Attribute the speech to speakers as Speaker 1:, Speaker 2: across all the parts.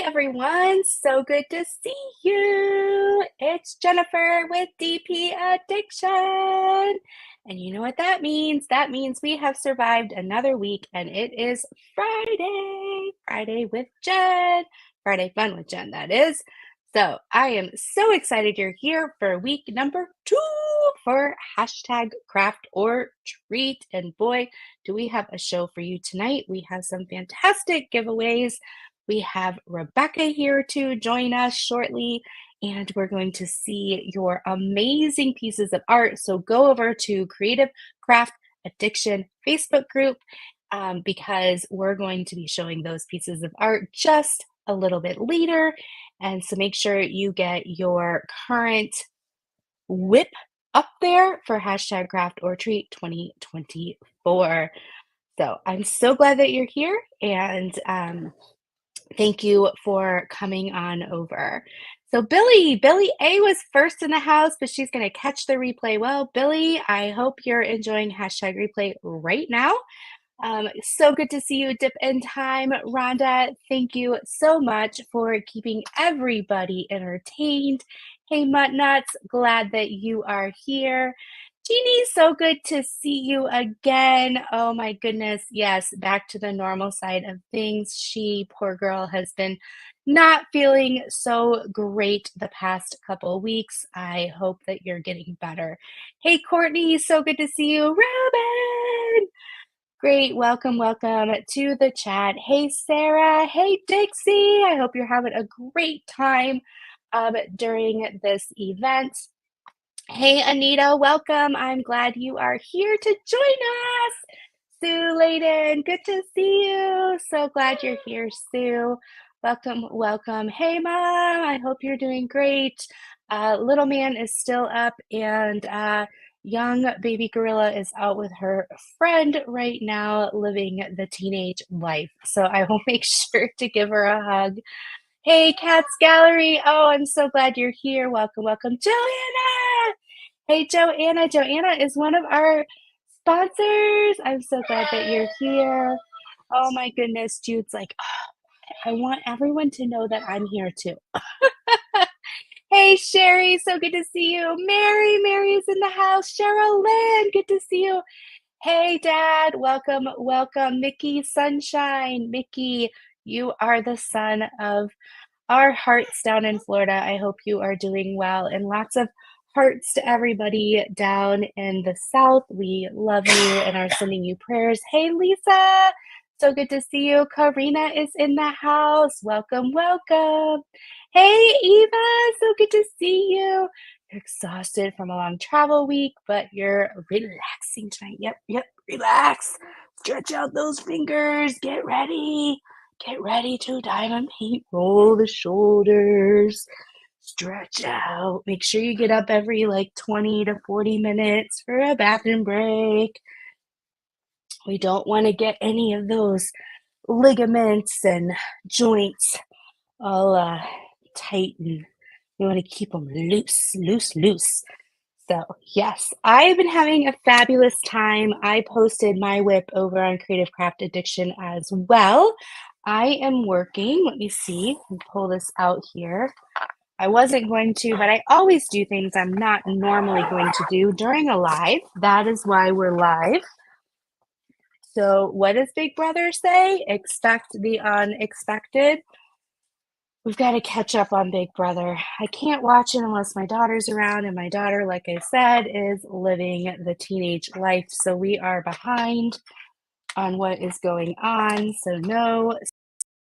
Speaker 1: everyone, so good to see you. It's Jennifer with DP Addiction. And you know what that means? That means we have survived another week and it is Friday. Friday with Jen. Friday fun with Jen, that is. So I am so excited you're here for week number 2 for hashtag craft or treat. And boy, do we have a show for you tonight. We have some fantastic giveaways. We have Rebecca here to join us shortly, and we're going to see your amazing pieces of art. So go over to Creative Craft Addiction Facebook group because we're going to be showing those pieces of art just a little bit later. And so make sure you get your current whip up there for hashtag craft or treat 2024. So I'm so glad that you're here, and thank you for coming on over. So Billy A was first in the house, but she's going to catch the replay. Well, Billy, I hope you're enjoying hashtag replay right now. So good to see you, Dip in Time. Rhonda, thank you so much for keeping everybody entertained. Hey, Mutt Nuts, glad that you are here. Jeannie, so good to see you again. Oh my goodness. Yes, back to the normal side of things. She, poor girl, has been not feeling so great the past couple of weeks. I hope that you're getting better. Hey, Courtney, so good to see you. Robin! Great. Welcome to the chat. Hey, Sarah. Hey, Dixie. I hope you're having a great time during this event. Hey, Anita, welcome. I'm glad you are here to join us. Sue Layden, good to see you. So glad you're here, Sue. Welcome. Hey, Mom, I hope you're doing great. Little man is still up, and young baby gorilla is out with her friend right now, living the teenage life. So I will make sure to give her a hug. Hey, Cats Gallery. Oh, I'm so glad you're here. Welcome. Joanna. Hey, Joanna. Joanna is one of our sponsors. I'm so glad that you're here. Oh my goodness. Jude's like, oh, I want everyone to know that I'm here too. Hey, Sherry. So good to see you. Mary is in the house. Cheryl Lynn. Good to see you. Hey, Dad. Welcome. Mickey Sunshine. Mickey, you are the son of our hearts down in Florida. I hope you are doing well, and lots of hearts to everybody down in the South. We love you and are sending you prayers. Hey, Lisa, so good to see you. Karina is in the house. Welcome. Hey, Eva, so good to see you. You're exhausted from a long travel week, but you're relaxing tonight. Yep, relax. Stretch out those fingers. Get ready to diamond paint. Roll the shoulders. Stretch out. Make sure you get up every 20 to 40 minutes for a bathroom break. We don't want to get any of those ligaments and joints all tight, and we want to keep them loose. So yes, I've been having a fabulous time. I posted my whip over on Creative Craft Addiction as well. I am working. Let me see. Let me pull this out here. I wasn't going to, but I always do things I'm not normally going to do during a live. That is why we're live. So what does Big Brother say? Expect the unexpected. We've got to catch up on Big Brother. I can't watch it unless my daughter's around, and my daughter, like I said, is living the teenage life. So we are behind on what is going on. So no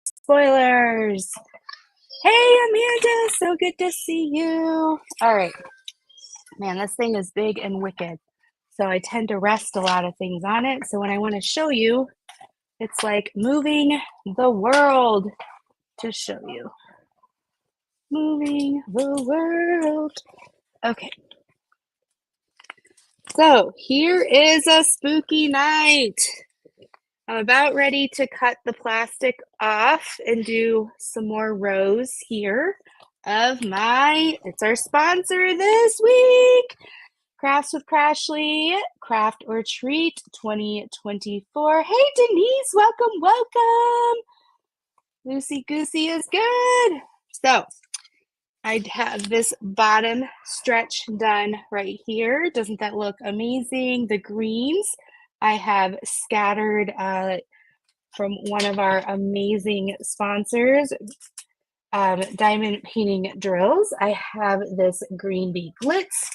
Speaker 1: spoilers. Hey, Amanda, so good to see you. All right. Man, this thing is big and wicked. So I tend to rest a lot of things on it. So when I want to show you, it's like moving the world to show you. Moving the world. Okay. So here is a spooky night. I'm about ready to cut the plastic off and do some more rows here of it's our sponsor this week, Crafts with Crashly, Craft or Treat 2024. Hey, Denise, welcome. Loosey goosey is good. So I have this bottom stretch done right here. Doesn't that look amazing? The greens I have scattered from one of our amazing sponsors, Diamond Painting Drills. I have this green bee glitz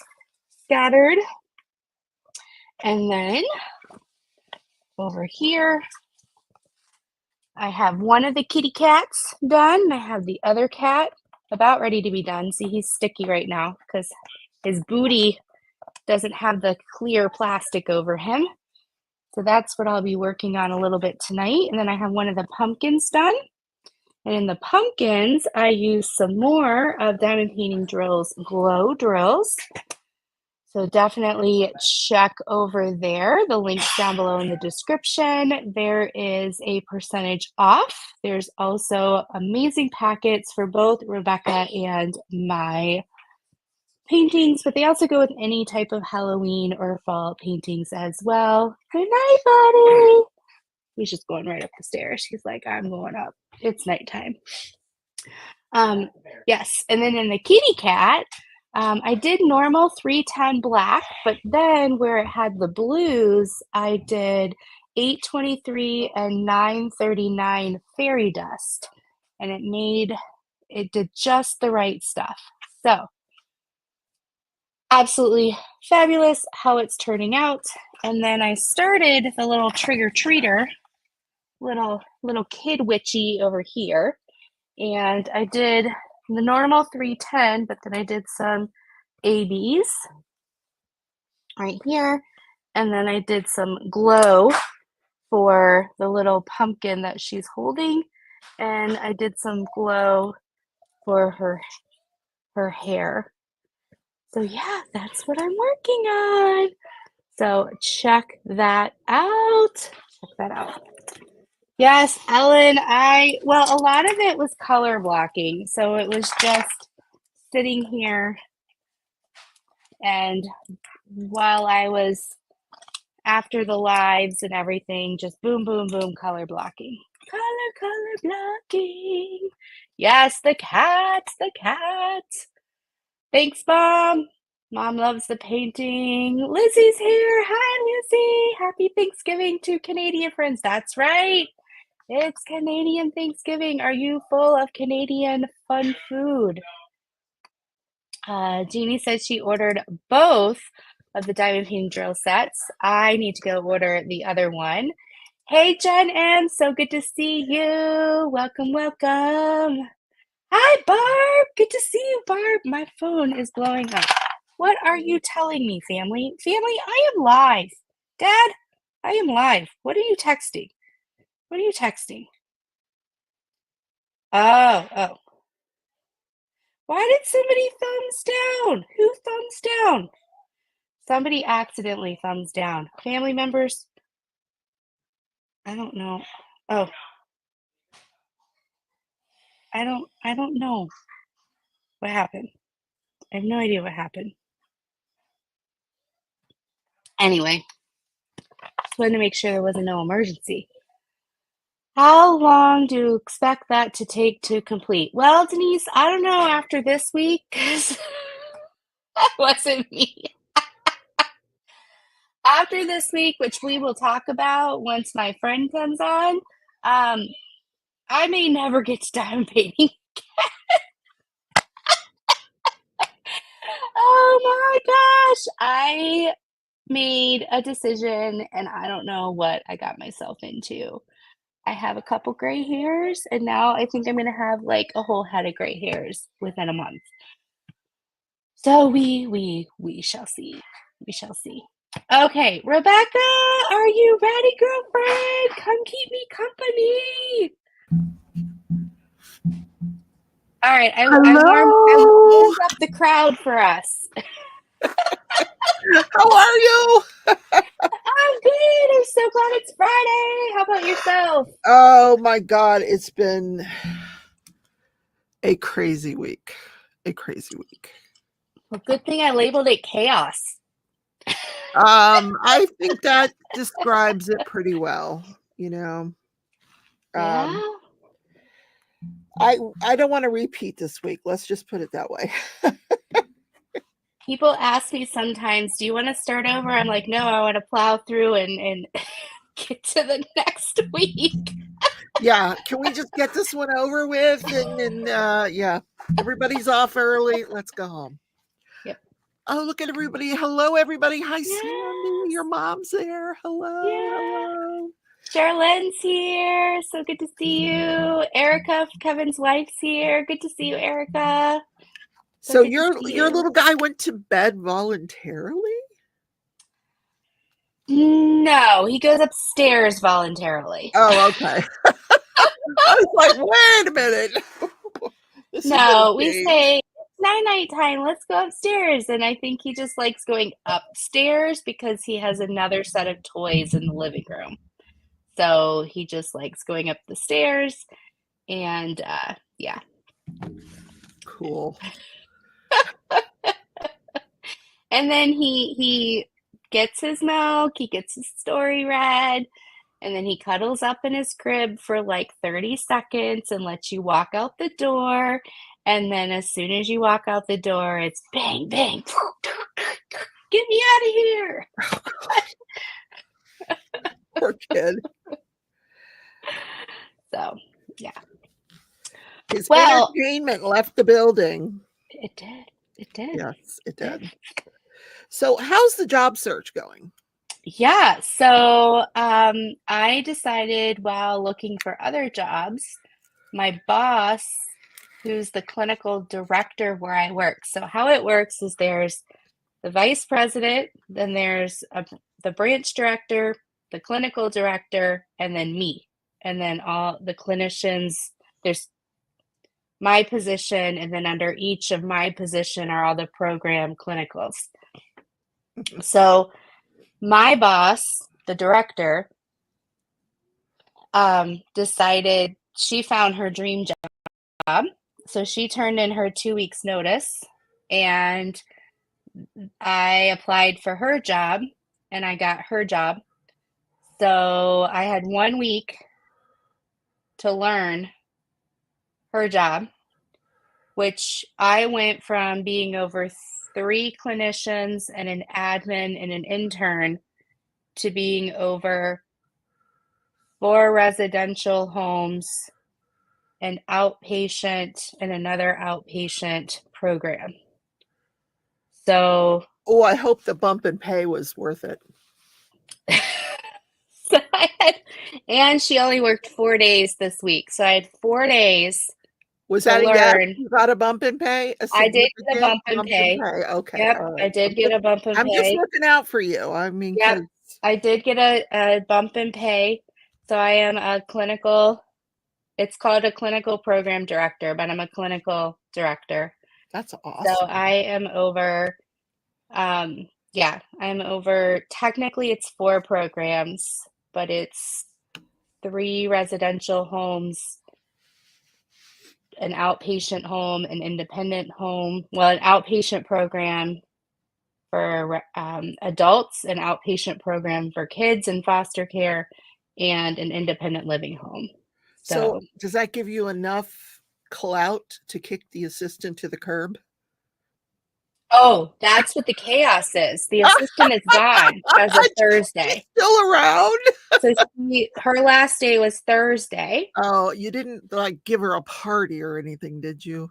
Speaker 1: scattered. And then over here, I have one of the kitty cats done. I have the other cat about ready to be done. See, he's sticky right now because his booty doesn't have the clear plastic over him. So that's what I'll be working on a little bit tonight. And then I have one of the pumpkins done. And in the pumpkins, I use some more of Diamond Painting Drills glow drills. So definitely check over there. The link's down below in the description. There is a percentage off. There's also amazing packets for both Rebecca and my paintings, but they also go with any type of Halloween or fall paintings as well. Good night, buddy. He's just going right up the stairs. He's like, I'm going up. It's nighttime. Yes, and then in the kitty cat, I did normal 310 black, but then where it had the blues, I did 823 and 939 fairy dust, and it did just the right stuff. So absolutely fabulous how it's turning out. And then I started the little trick-or-treater, little kid witchy over here. And I did the normal 310, but then I did some ABs right here. And then I did some glow for the little pumpkin that she's holding. And I did some glow for her hair. So yeah, that's what I'm working on. So check that out. Check that out. Yes, Ellen, well, a lot of it was color blocking. So it was just sitting here and while I was after the lives and everything, just boom, boom, boom, color blocking. Color blocking. Yes, the cat, the cat. Thanks, Mom. Mom loves the painting. Lizzie's here. Hi, Lizzie. Happy Thanksgiving to Canadian friends. That's right. It's Canadian Thanksgiving. Are you full of Canadian fun food? Jeannie says she ordered both of the Diamond Painting Drill sets. I need to go order the other one. Hey, Jen Ann, so good to see you. Welcome, welcome. Hi, Barb. Good to see you, Barb. My phone is blowing up. What are you telling me, family? Family, I am live. Dad, I am live. What are you texting? What are you texting? Oh. Why did somebody thumbs down? Who thumbs down? Somebody accidentally thumbs down. Family members? I don't know. Oh. I don't know what happened. I have no idea what happened. Anyway, just wanted to make sure there wasn't no emergency. How long do you expect that to take to complete? Well, Denise, I don't know after this week, because that wasn't me. After this week, which we will talk about once my friend comes on, I may never get to diamond painting. Oh my gosh. I made a decision and I don't know what I got myself into. I have a couple gray hairs and now I think I'm going to have like a whole head of gray hairs within a month. So we shall see. We shall see. Okay, Rebecca, are you ready, girlfriend? Come keep me company. All right, I warmed up the crowd for us.
Speaker 2: How are you?
Speaker 1: I'm good. I'm so glad it's Friday. How about yourself?
Speaker 2: Oh my God, it's been a crazy week. A crazy week.
Speaker 1: Well, good thing I labeled it chaos.
Speaker 2: I think that describes it pretty well, you know.
Speaker 1: Yeah.
Speaker 2: I don't want to repeat this week. Let's just put it that way.
Speaker 1: People ask me sometimes, do you want to start over? I'm like, no, I want to plow through and get to the next week.
Speaker 2: Yeah, can we just get this one over with? And yeah, everybody's off early. Let's go home.
Speaker 1: Yep.
Speaker 2: Oh, look at everybody. Hello, everybody. Hi, Sandy.
Speaker 1: Yes.
Speaker 2: Your mom's there. Hello,
Speaker 1: Yeah.
Speaker 2: hello.
Speaker 1: Charlene's here. So good to see you. Erica, Kevin's wife's here. Good to see you, Erica. So
Speaker 2: So
Speaker 1: good to
Speaker 2: your
Speaker 1: see
Speaker 2: your
Speaker 1: you.
Speaker 2: little guy went to bed voluntarily?
Speaker 1: No, he goes upstairs voluntarily.
Speaker 2: Oh, okay. I was like, wait a minute. This is going
Speaker 1: No,
Speaker 2: to
Speaker 1: we
Speaker 2: change.
Speaker 1: say it's night time. Let's go upstairs. And I think he just likes going upstairs because he has another set of toys in the living room. So he just likes going up the stairs. And yeah.
Speaker 2: Cool.
Speaker 1: And then he gets his milk, he gets his story read, and then he cuddles up in his crib for like 30 seconds and lets you walk out the door. And then as soon as you walk out the door, it's bang, bang. Get me out of here.
Speaker 2: Poor kid.
Speaker 1: So, yeah.
Speaker 2: His
Speaker 1: Well,
Speaker 2: entertainment left the building.
Speaker 1: it did. It did.
Speaker 2: Yes, it
Speaker 1: It
Speaker 2: did.
Speaker 1: did.
Speaker 2: So, how's the job search going?
Speaker 1: Yeah. So I decided while looking for other jobs, my boss, who's the clinical director where I work. So how it works is there's the vice president, then there's the branch director, the clinical director, and then me. And then all the clinicians, there's my position, and then under each of my position are all the program clinicals. So my boss, the director, decided she found her dream job. So she turned in her 2 weeks notice and I applied for her job and I got her job. So I had 1 week to learn her job, which I went from being over 3 clinicians and an admin and an intern to being over 4 residential homes, an outpatient, and another outpatient program. So,
Speaker 2: Oh, I hope the bump in pay was worth it.
Speaker 1: so I had, and she only worked 4 days this week. So I had 4 days
Speaker 2: Was
Speaker 1: to
Speaker 2: that a yes?
Speaker 1: learn.
Speaker 2: You got a bump in pay? A
Speaker 1: I did get a
Speaker 2: significant
Speaker 1: bump in
Speaker 2: bump in
Speaker 1: pay.
Speaker 2: pay? Okay,
Speaker 1: Yep,
Speaker 2: all
Speaker 1: I
Speaker 2: right.
Speaker 1: did get a bump in
Speaker 2: I'm just
Speaker 1: pay.
Speaker 2: looking out for you. I mean,
Speaker 1: Yep,
Speaker 2: because
Speaker 1: I did get a bump in pay. So I am a clinical, it's called a clinical program director, but I'm a clinical director.
Speaker 2: that's
Speaker 1: So
Speaker 2: awesome.
Speaker 1: I am over, yeah, I'm over, technically it's 4 programs, but it's 3 residential homes, an outpatient home, an independent home, well, an outpatient program for adults, an outpatient program for kids in foster care, and an independent living home.
Speaker 2: So,
Speaker 1: So,
Speaker 2: does that give you enough clout to kick the assistant to the curb?
Speaker 1: oh, that's what the chaos is. The assistant is gone as of
Speaker 2: She's
Speaker 1: Thursday.
Speaker 2: still around.
Speaker 1: So her last day was Thursday.
Speaker 2: Oh, you didn't like give her a party or anything, did you?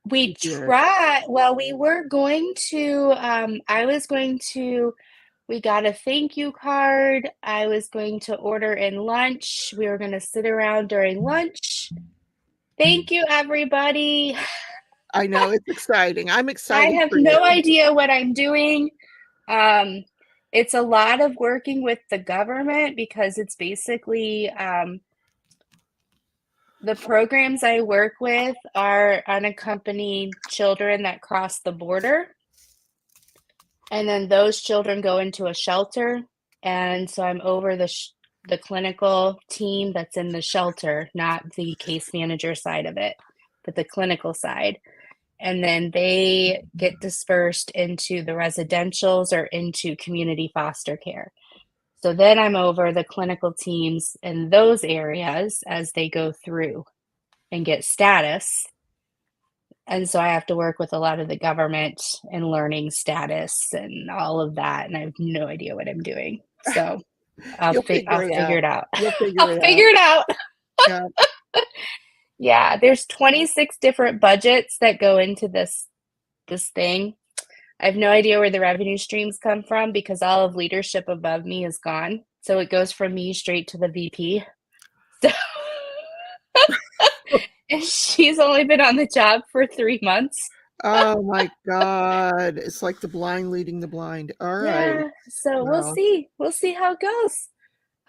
Speaker 1: We
Speaker 2: You did.
Speaker 1: tried, well, we were going to, I was going to, we got a thank you card. I was going to order in lunch. We were going to sit around during lunch. Thank you, everybody.
Speaker 2: I know it's exciting. I'm
Speaker 1: I
Speaker 2: excited
Speaker 1: have
Speaker 2: for
Speaker 1: no
Speaker 2: you.
Speaker 1: idea what I'm doing. Um, it's a lot of working with the government because it's basically the programs I work with are unaccompanied children that cross the border. And then those children go into a shelter. And so I'm over the clinical team that's in the shelter, not the case manager side of it, but the clinical side. And then they get dispersed into the residentials or into community foster care. So then I'm over the clinical teams in those areas as they go through. and get status. And so I have to work with a lot of the government and learning status and all of that. And I have no idea what I'm doing. So
Speaker 2: You'll
Speaker 1: I'll
Speaker 2: figure it
Speaker 1: figure
Speaker 2: out.
Speaker 1: it out.
Speaker 2: You'll
Speaker 1: I'll
Speaker 2: figure it
Speaker 1: figure
Speaker 2: out.
Speaker 1: it out.
Speaker 2: Yeah.
Speaker 1: Yeah, there's 26 different budgets that go into this thing. I have no idea where the revenue streams come from because all of leadership above me is gone. So it goes from me straight to the VP. So and she's only been on the job for 3 months.
Speaker 2: Oh my God. It's like the blind leading the blind. All right.
Speaker 1: Yeah, so we'll
Speaker 2: Well,
Speaker 1: see. We'll see how it goes.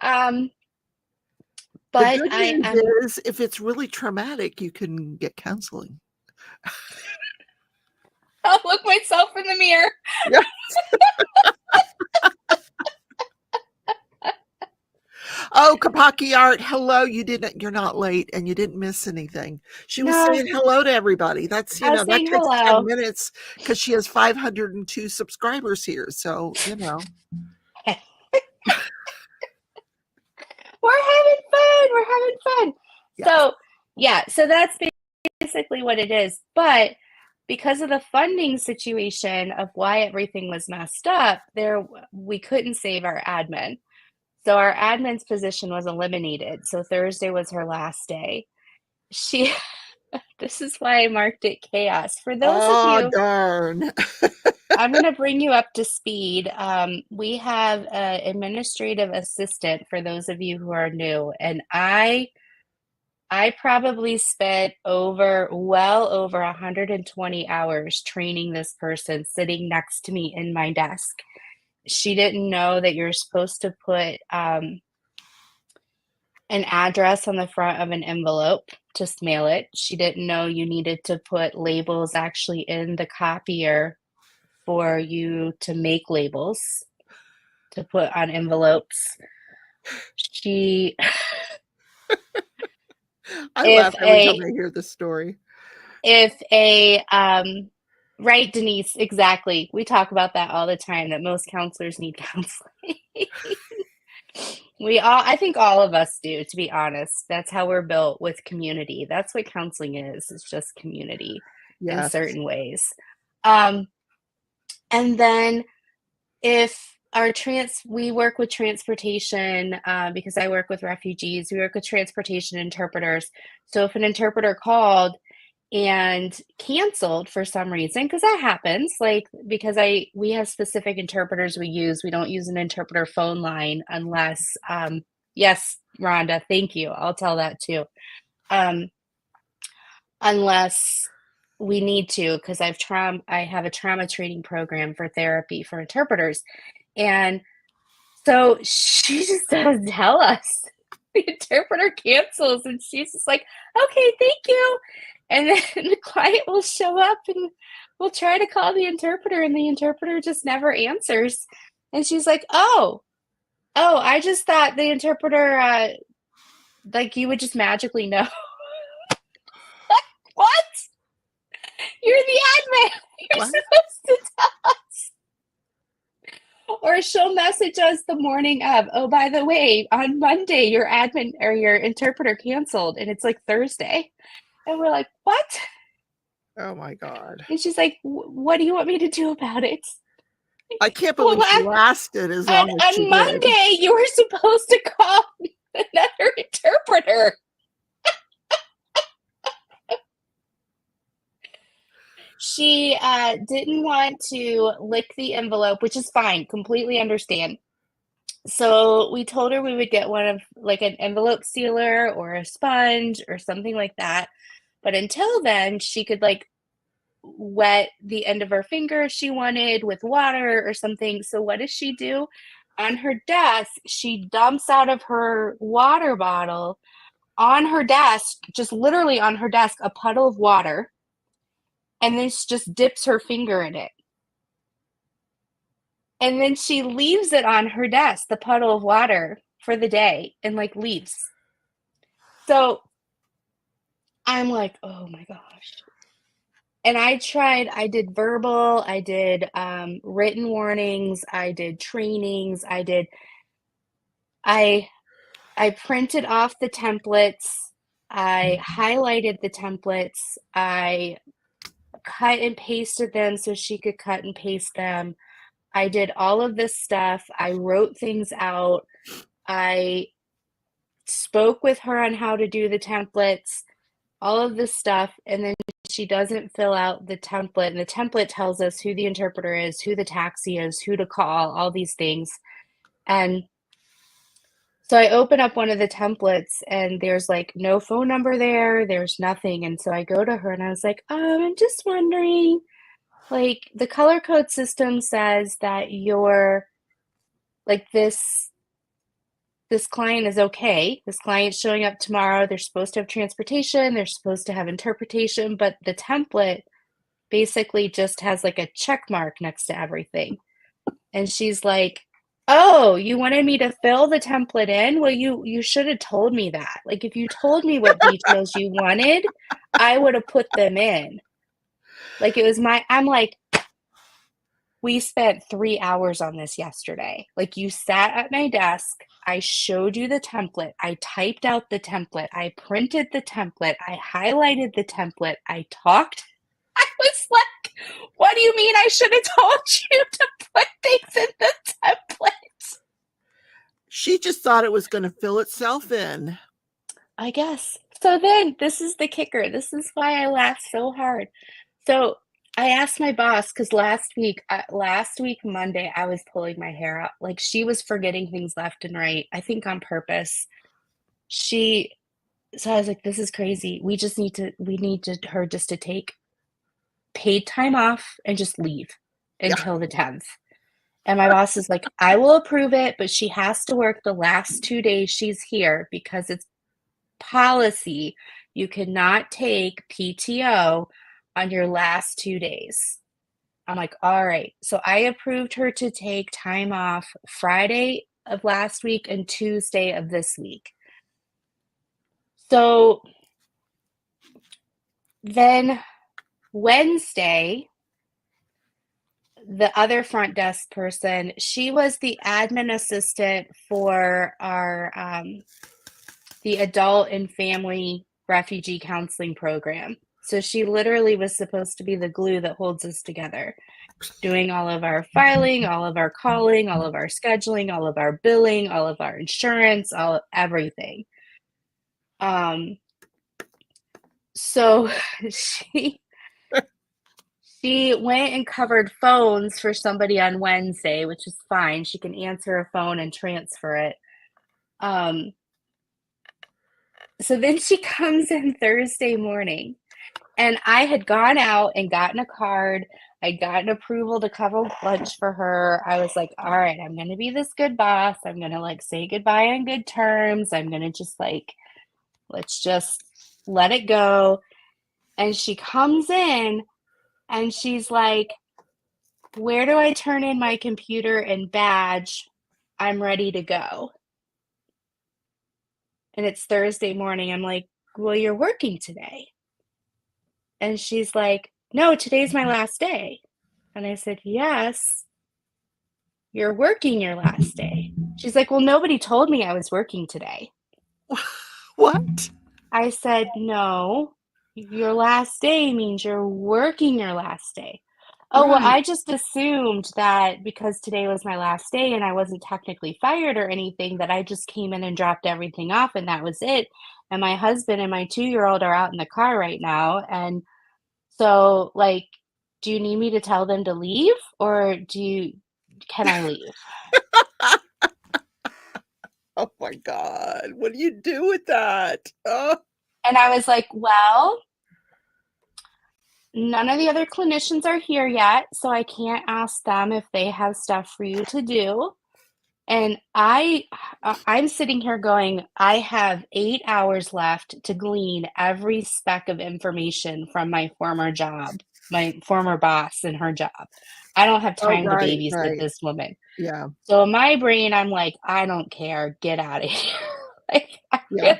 Speaker 1: Um,
Speaker 2: the
Speaker 1: but
Speaker 2: good
Speaker 1: I
Speaker 2: news
Speaker 1: am
Speaker 2: is if it's really traumatic, you can get counseling.
Speaker 1: I'll look myself in the mirror.
Speaker 2: Yeah. Oh, Kapaki Art, hello. You're not late and you didn't miss anything. She was
Speaker 1: No,
Speaker 2: saying hello to everybody.
Speaker 1: I was
Speaker 2: That
Speaker 1: saying
Speaker 2: takes 10
Speaker 1: hello.
Speaker 2: minutes because she has 502 subscribers here. So,
Speaker 1: We're having fun. We're having fun.
Speaker 2: yes.
Speaker 1: So, yeah, so that's basically what it is. But because of the funding situation of why everything was messed up, we couldn't save our admin. So our admin's position was eliminated. So Thursday was her last day. She This is why I marked it chaos. For those of
Speaker 2: Oh,
Speaker 1: you,
Speaker 2: darn.
Speaker 1: I'm going to bring you up to speed. We have an administrative assistant for those of you who are new, and I probably spent well over 120 hours training this person sitting next to me in my desk. She didn't know that you're supposed to put an address on the front of an envelope to mail it. She didn't know you needed to put labels actually in the copier for you to make labels to put on envelopes. She,
Speaker 2: I
Speaker 1: if
Speaker 2: laugh every time
Speaker 1: a,
Speaker 2: I hear this story.
Speaker 1: if a, right, Denise, exactly. We talk about that all the time that most counselors need counseling. I think all of us do, to be honest. That's how we're built with community. That's what counseling is. It's just community in
Speaker 2: Yes.
Speaker 1: certain ways. Um, and then if we work with transportation, because I work with refugees, we work with transportation interpreters. So if an interpreter called and canceled for some reason, because that happens, like because we have specific interpreters we use. We don't use an interpreter phone line unless yes, Rhonda, thank you. I'll tell that too. Um, unless we need to, because I have a trauma training program for therapy for interpreters. And so she just doesn't tell us. The interpreter cancels, and she's just like, okay, thank you. And then the client will show up and we'll try to call the interpreter, and the interpreter just never answers. And she's like, I just thought the interpreter, like you would just magically know. What? You're the admin. You're
Speaker 2: What?
Speaker 1: supposed to tell us. Or she'll message us the morning of, oh, by the way, on Monday, your admin or your interpreter canceled, and it's like Thursday. And we're like, what?
Speaker 2: Oh my God.
Speaker 1: And she's like, what do you want me to do about it?
Speaker 2: I can't
Speaker 1: Well,
Speaker 2: believe she lasted as
Speaker 1: on,
Speaker 2: long as she
Speaker 1: on
Speaker 2: did.
Speaker 1: Monday, you were supposed to call another interpreter. She didn't want to lick the envelope, which is fine, completely understand. So we told her we would get one of like an envelope sealer or a sponge or something like that. But until then, she could like wet the end of her finger if she wanted with water or something. So what does she do? On her desk, she dumps out of her water bottle on her desk, just literally on her desk, a puddle of water, and then she just dips her finger in it. And then she leaves it on her desk, the puddle of water, for the day and like leaves. So I'm like, oh my gosh. And I did verbal, I did written warnings, I did trainings, I I printed off the templates. I highlighted the templates. I cut and pasted them so she could cut and paste them. I did all of this stuff. I wrote things out. I spoke with her on how to do the templates, all of this stuff. And then she doesn't fill out the template. And the template tells us who the interpreter is, who the taxi is, who to call, all these things. And so I open up one of the templates and there's like no phone number there, there's nothing. And so I go to her and I was like, I'm just wondering, like the color code system says that you're like this client is okay. This client's showing up tomorrow. They're supposed to have transportation, they're supposed to have interpretation, but the template basically just has like a check mark next to everything. And she's like, "Oh, you wanted me to fill the template in? Well, you should have told me that. Like if you told me what details you wanted, I would have put them in." Like it was I'm like, "We spent 3 hours on this yesterday. Like you sat at my desk, I showed you the template, I typed out the template, I printed the template, I highlighted the template, I talked." I was like, "What do you mean I should have told you to put things in the template?"
Speaker 2: She just thought it was going to fill itself in.
Speaker 1: I guess. So then this is the kicker. This is why I laughed so hard. So I asked my boss because last week Monday, I was pulling my hair out. Like she was forgetting things left and right. I think on purpose. She, so I was like, "This is crazy. We need her just to take paid time off and just leave
Speaker 2: Yeah.
Speaker 1: until the 10th." And my boss is like, "I will approve it, but she has to work the last 2 days she's here because it's policy. You cannot take PTO on your last 2 days." I'm like, "All right." So I approved her to take time off Friday of last week and Tuesday of this week. So then Wednesday, the other front desk person, she was the admin assistant for our the adult and family refugee counseling program. So she literally was supposed to be the glue that holds us together, doing all of our filing, all of our calling, all of our scheduling, all of our billing, all of our insurance, all everything. Um, so she she went and covered phones for somebody on Wednesday, which is fine. She can answer a phone and transfer it. Um, so then she comes in Thursday morning. And I had gone out and gotten a card. I'd gotten approval to cover lunch for her. I was like, "All right, I'm going to be this good boss. I'm going to like say goodbye on good terms. I'm going to just like, let's just let it go." And she comes in and she's like, "Where do I turn in my computer and badge? I'm ready to go." And it's Thursday morning. I'm like, "Well, you're working today." And she's like, "No, today's my last day." And I said, "Yes, you're working your last day." She's like, "Well, nobody told me I was working today."
Speaker 2: What?
Speaker 1: I said, "No, your last day means you're working your last day." "Oh, well,
Speaker 2: Right.
Speaker 1: I just assumed that because today was my last day and I wasn't technically fired or anything, that I just came in and dropped everything off and that was it. And my husband and my 2-year-old are out in the car right now. And so, like, do you need me to tell them to leave or can I leave?"
Speaker 2: Oh my God. What do you do with that? Oh,
Speaker 1: And I was like, "Well, none of the other clinicians are here yet, so I can't ask them if they have stuff for you to do." And I'm sitting here going, I have 8 hours left to glean every speck of information from my former job, my former boss and her job. I don't have
Speaker 2: oh,
Speaker 1: time to
Speaker 2: right,
Speaker 1: babysit
Speaker 2: right.
Speaker 1: this woman.
Speaker 2: Yeah,
Speaker 1: So in my brain, I'm like, I don't care. Get out of here. Like,
Speaker 2: yeah.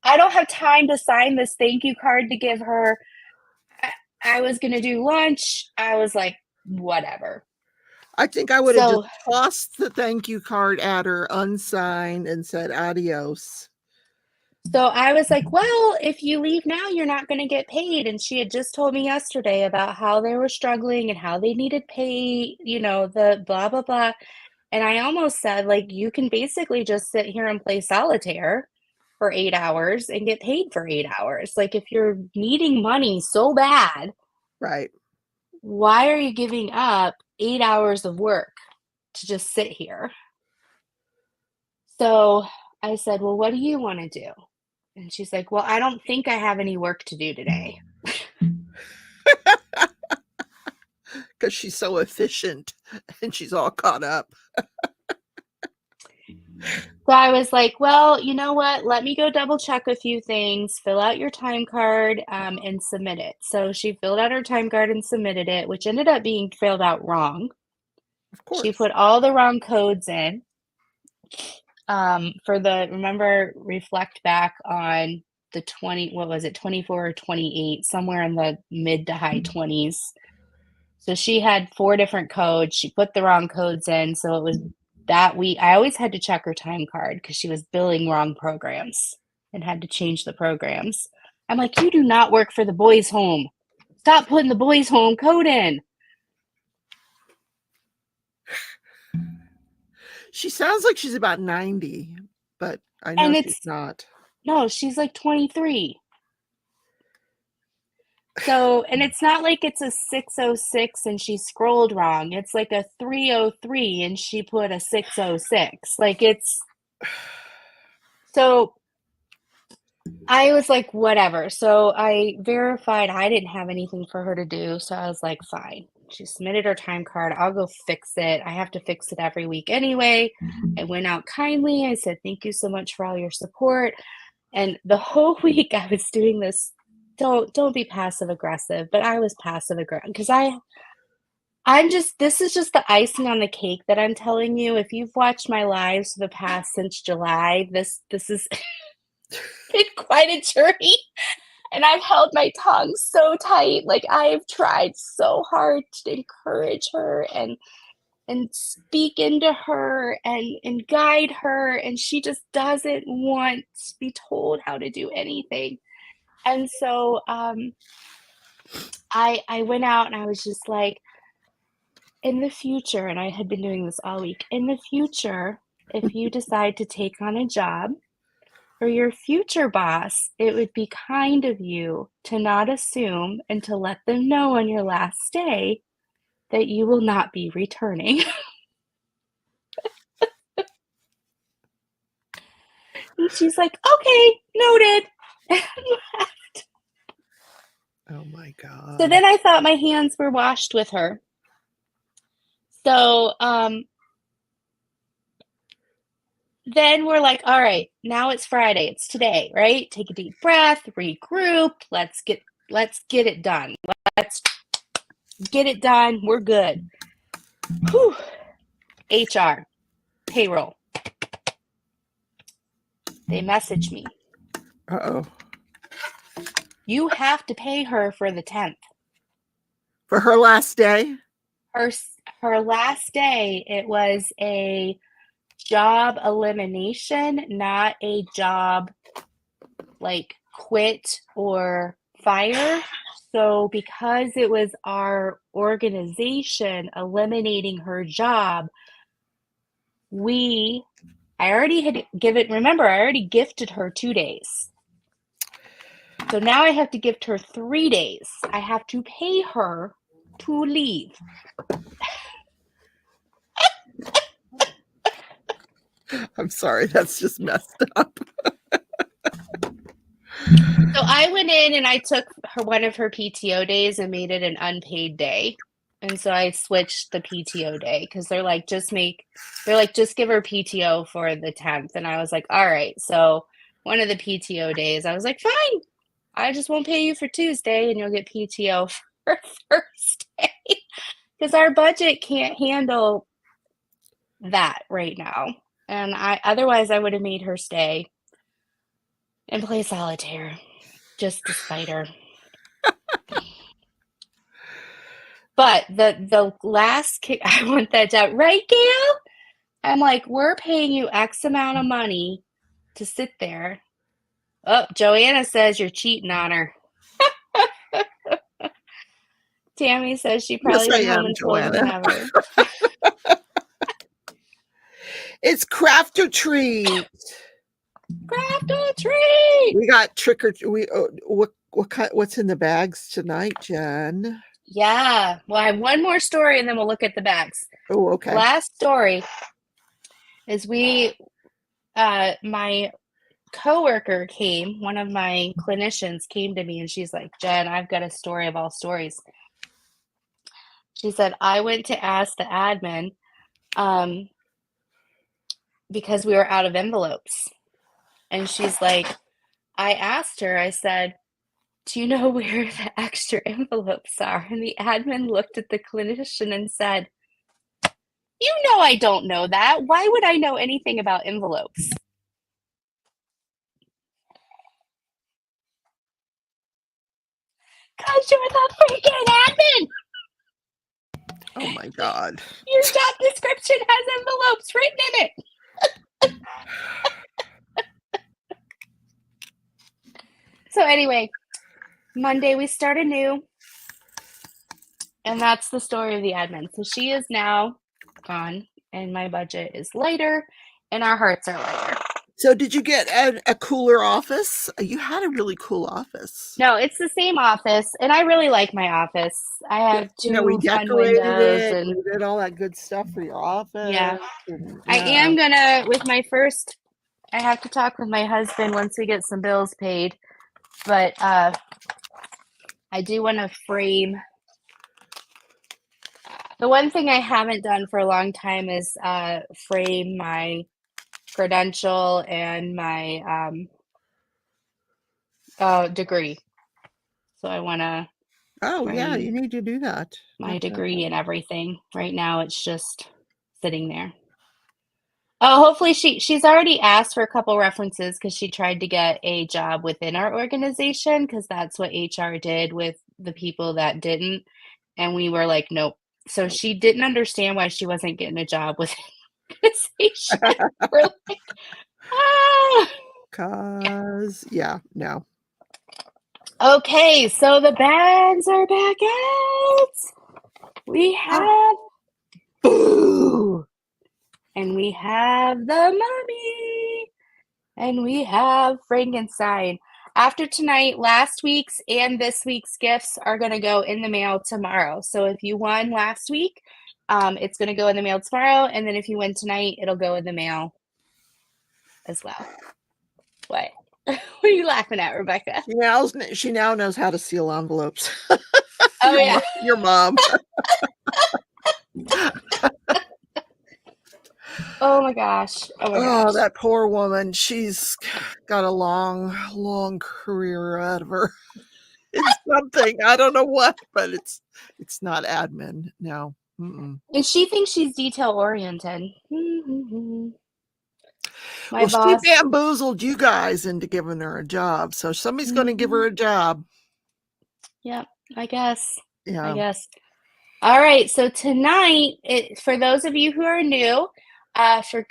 Speaker 1: I don't have time to sign this thank you card to give her. I, I was going to do lunch. I was like, whatever.
Speaker 2: I think I would have just
Speaker 1: So
Speaker 2: tossed the thank you card at her unsigned and said adios.
Speaker 1: So I was like, well, if you leave now, you're not going to get paid. And she had just told me yesterday about how they were struggling and how they needed pay, the blah, blah, blah. And I almost said, like, you can basically just sit here and play solitaire for 8 hours and get paid for 8 hours. Like, if you're needing money so bad,
Speaker 2: Right.
Speaker 1: why are you giving up 8 hours of work to just sit here? So I said, well, what do you want to do? And she's like, well, I don't think I have any work to do today.
Speaker 2: Because she's so efficient and she's all caught up.
Speaker 1: So I was like, well, you know what? Let me go double check a few things, fill out your time card, and submit it. So she filled out her time card and submitted it, which ended up being filled out wrong.
Speaker 2: Of
Speaker 1: She
Speaker 2: course.
Speaker 1: put all the wrong codes in. Remember, reflect back on the 20, what was it, 24 or 28, somewhere in the mid to high 20s. So she had 4 different codes. She put the wrong codes in. So it was that week. I always had to check her time card because she was billing wrong programs and had to change the programs. I'm like, you do not work for the boys' home. Stop putting the boys' home code in.
Speaker 2: She sounds like she's about 90, but I know
Speaker 1: And
Speaker 2: she's
Speaker 1: it's,
Speaker 2: not.
Speaker 1: no, she's like 23. So, and it's not like it's a 606 and she scrolled wrong. It's like a 303 and she put a 606. So I was like, whatever. So I verified I didn't have anything for her to do. So I was like, fine. She submitted her time card. I'll go fix it. I have to fix it every week anyway. I went out kindly. I said, thank you so much for all your support. And the whole week I was doing this. Don't be passive aggressive, but I was passive aggressive because this is just the icing on the cake that I'm telling you. If you've watched my lives for the past since July, this has been quite a journey. And I've held my tongue so tight. Like I've tried so hard to encourage her and speak into her and guide her, and she just doesn't want to be told how to do anything. And so I went out and I was just like, in the future, and I had been doing this all week, in the future, if you decide to take on a job for your future boss, it would be kind of you to not assume and to let them know on your last day that you will not be returning. And she's like, okay, noted.
Speaker 2: Oh my
Speaker 1: So
Speaker 2: God.
Speaker 1: then I thought my hands were washed with her. So then we're like, all right, now it's Friday. It's today, right? Take a deep breath, regroup. Let's get it done. Let's get it done. We're good. Whew. HR, payroll. They message me.
Speaker 2: Uh-oh.
Speaker 1: You have to pay her for the 10th.
Speaker 2: For her last day?
Speaker 1: Her her last day, it was a job elimination, not a job like quit or fire. So because it was our organization eliminating her job, I already had given, remember, I already gifted her 2 days. So now I have to gift her 3 days. I have to pay her to leave.
Speaker 2: I'm sorry, that's just messed up.
Speaker 1: So I went in and I took one of her PTO days and made it an unpaid day. And so I switched the PTO day because just give her PTO for the 10th. And I was like, all right. So one of the PTO days, I was like, fine, I just won't pay you for Tuesday and you'll get PTO for Thursday because our budget can't handle that right now. And otherwise I would have made her stay and play solitaire just to spite her. But the last kick, I want that job, right, Gail? I'm like, we're paying you X amount of money to sit there Oh, Joanna says you're cheating on her. Tammy says she
Speaker 2: Yes,
Speaker 1: probably
Speaker 2: I
Speaker 1: been home
Speaker 2: am,
Speaker 1: and told him
Speaker 2: Joanna.
Speaker 1: never.
Speaker 2: It's craft or treat.
Speaker 1: Craft or treat!
Speaker 2: We got trick or we what kind, what's in the bags tonight, Jen?
Speaker 1: Yeah. Well, I have one more story and then we'll look at the bags.
Speaker 2: Oh, okay.
Speaker 1: Last story is my coworker came, one of my clinicians came to me and she's like, Jen, I've got a story of all stories. She said, I went to ask the admin because we were out of envelopes. And she's like, I asked her, I said, do you know where the extra envelopes are? And the admin looked at the clinician and said, you know I don't know that. Why would I know anything about envelopes? Because you're the freaking admin.
Speaker 2: Oh my God.
Speaker 1: Your job description has envelopes written in it. So anyway, Monday we start anew. And that's the story of the admin. So she is now gone, and my budget is lighter, and our hearts are lighter.
Speaker 2: So did you get a cooler office? You had a really cool office.
Speaker 1: No, it's the same office, and I really like my office. I have
Speaker 2: We
Speaker 1: two fun
Speaker 2: decorated
Speaker 1: windows,
Speaker 2: it.
Speaker 1: and
Speaker 2: We did all that good stuff for your office.
Speaker 1: yeah.
Speaker 2: And,
Speaker 1: I
Speaker 2: yeah.
Speaker 1: am gonna, with my first, I have to talk with my husband once we get some bills paid, but I do want to frame. The one thing I haven't done for a long time is frame my credential and my degree. So I want to
Speaker 2: Oh yeah,
Speaker 1: frame
Speaker 2: you need to do that.
Speaker 1: my
Speaker 2: Definitely.
Speaker 1: degree and everything. Right now it's just sitting there. Oh, hopefully she's already asked for a couple references because she tried to get a job within our organization because that's what HR did with the people that didn't. And we were like, nope. So she didn't understand why she wasn't getting a job within the organization. We're like, ah.
Speaker 2: Cause yeah, no.
Speaker 1: Okay, so the bags are back out. We have Boo, and we have the mummy, and we have Frankenstein. After tonight, last week's and this week's gifts are going to go in the mail tomorrow. So if you won last week, it's going to go in the mail tomorrow. And then if you win tonight, it'll go in the mail as well. What? What are you laughing at, Rebecca?
Speaker 2: She now knows how to seal envelopes.
Speaker 1: Oh, yeah.
Speaker 2: Your mom.
Speaker 1: Oh, my gosh. Oh, my
Speaker 2: Oh,
Speaker 1: gosh.
Speaker 2: that poor woman. She's got a long, long career out of her. It's something. I don't know what, but it's not admin. No. Mm-mm.
Speaker 1: And she thinks she's detail oriented. My
Speaker 2: Well, she
Speaker 1: boss.
Speaker 2: bamboozled you guys into giving her a job, so somebody's going to give her a job.
Speaker 1: Yep, I guess. I
Speaker 2: Yeah.
Speaker 1: guess. All right, so tonight, for those of you who are new, for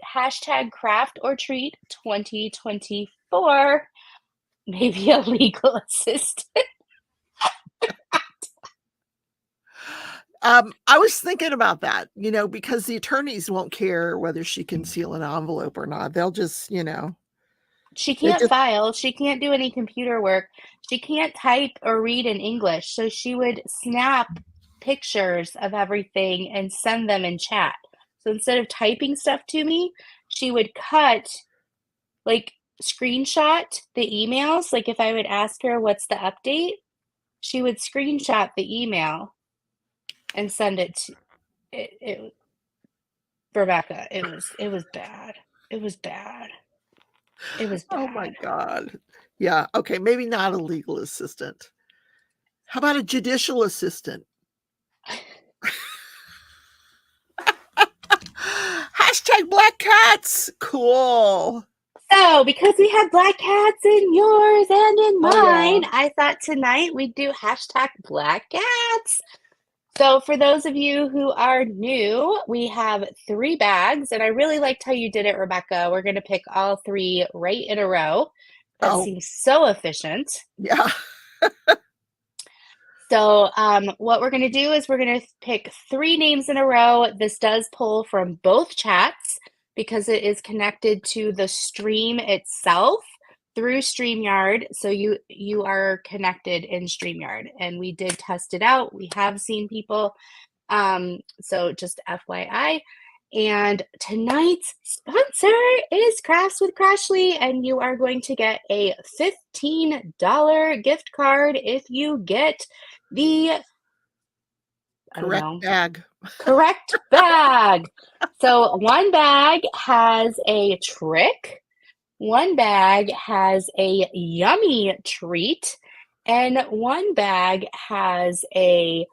Speaker 1: hashtag craft or treat 2024, maybe a legal assistant.
Speaker 2: I was thinking about that, because the attorneys won't care whether she can seal an envelope or not. They'll just,
Speaker 1: She
Speaker 2: they
Speaker 1: can't
Speaker 2: just
Speaker 1: file, she can't do any computer work, she can't type or read in English, so she would snap pictures of everything and send them in chat. So instead of typing stuff to me, she would screenshot the emails. Like if I would ask her what's the update, she would screenshot the email and send it to Rebecca. It was bad. It was bad. It was
Speaker 2: Oh my
Speaker 1: bad.
Speaker 2: God. Yeah. Okay. Maybe not a legal assistant. How about a judicial assistant? Hashtag black cats. Cool.
Speaker 1: So, because we have black cats in yours and in
Speaker 2: Oh, yeah.
Speaker 1: mine, I thought tonight we'd do hashtag black cats. So for those of you who are new, we have 3 bags, and I really liked how you did it, Rebecca. We're going to pick all 3 right in a row. That
Speaker 2: Oh,
Speaker 1: seems so efficient.
Speaker 2: yeah.
Speaker 1: So what we're going to do is we're going to pick 3 names in a row. This does pull from both chats because it is connected to the stream itself through StreamYard. So you are connected in StreamYard, and we did test it out. We have seen people. So just FYI. And tonight's sponsor is Crafts with Crashly, and you are going to get a $15 gift card if you get the, I don't
Speaker 2: Correct
Speaker 1: know,
Speaker 2: bag.
Speaker 1: correct bag. So one bag has a trick, one bag has a yummy treat, and one bag has I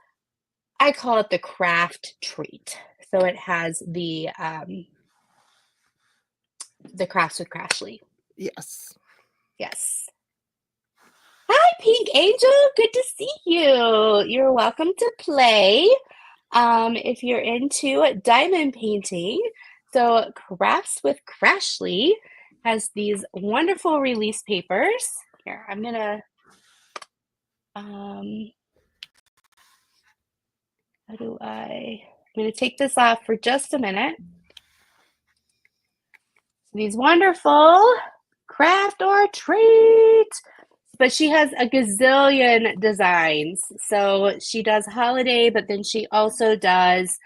Speaker 1: call it the craft treat. So it has the Crafts with Crashly.
Speaker 2: Yes.
Speaker 1: Yes. Hi, Pink Angel. Good to see you. You're welcome to play. If you're into diamond painting, so Crafts with Crashly has these wonderful release papers. Here, I'm gonna I'm gonna take this off for just a minute. So these wonderful craft or treat. But she has a gazillion designs. So she does holiday, but then she also does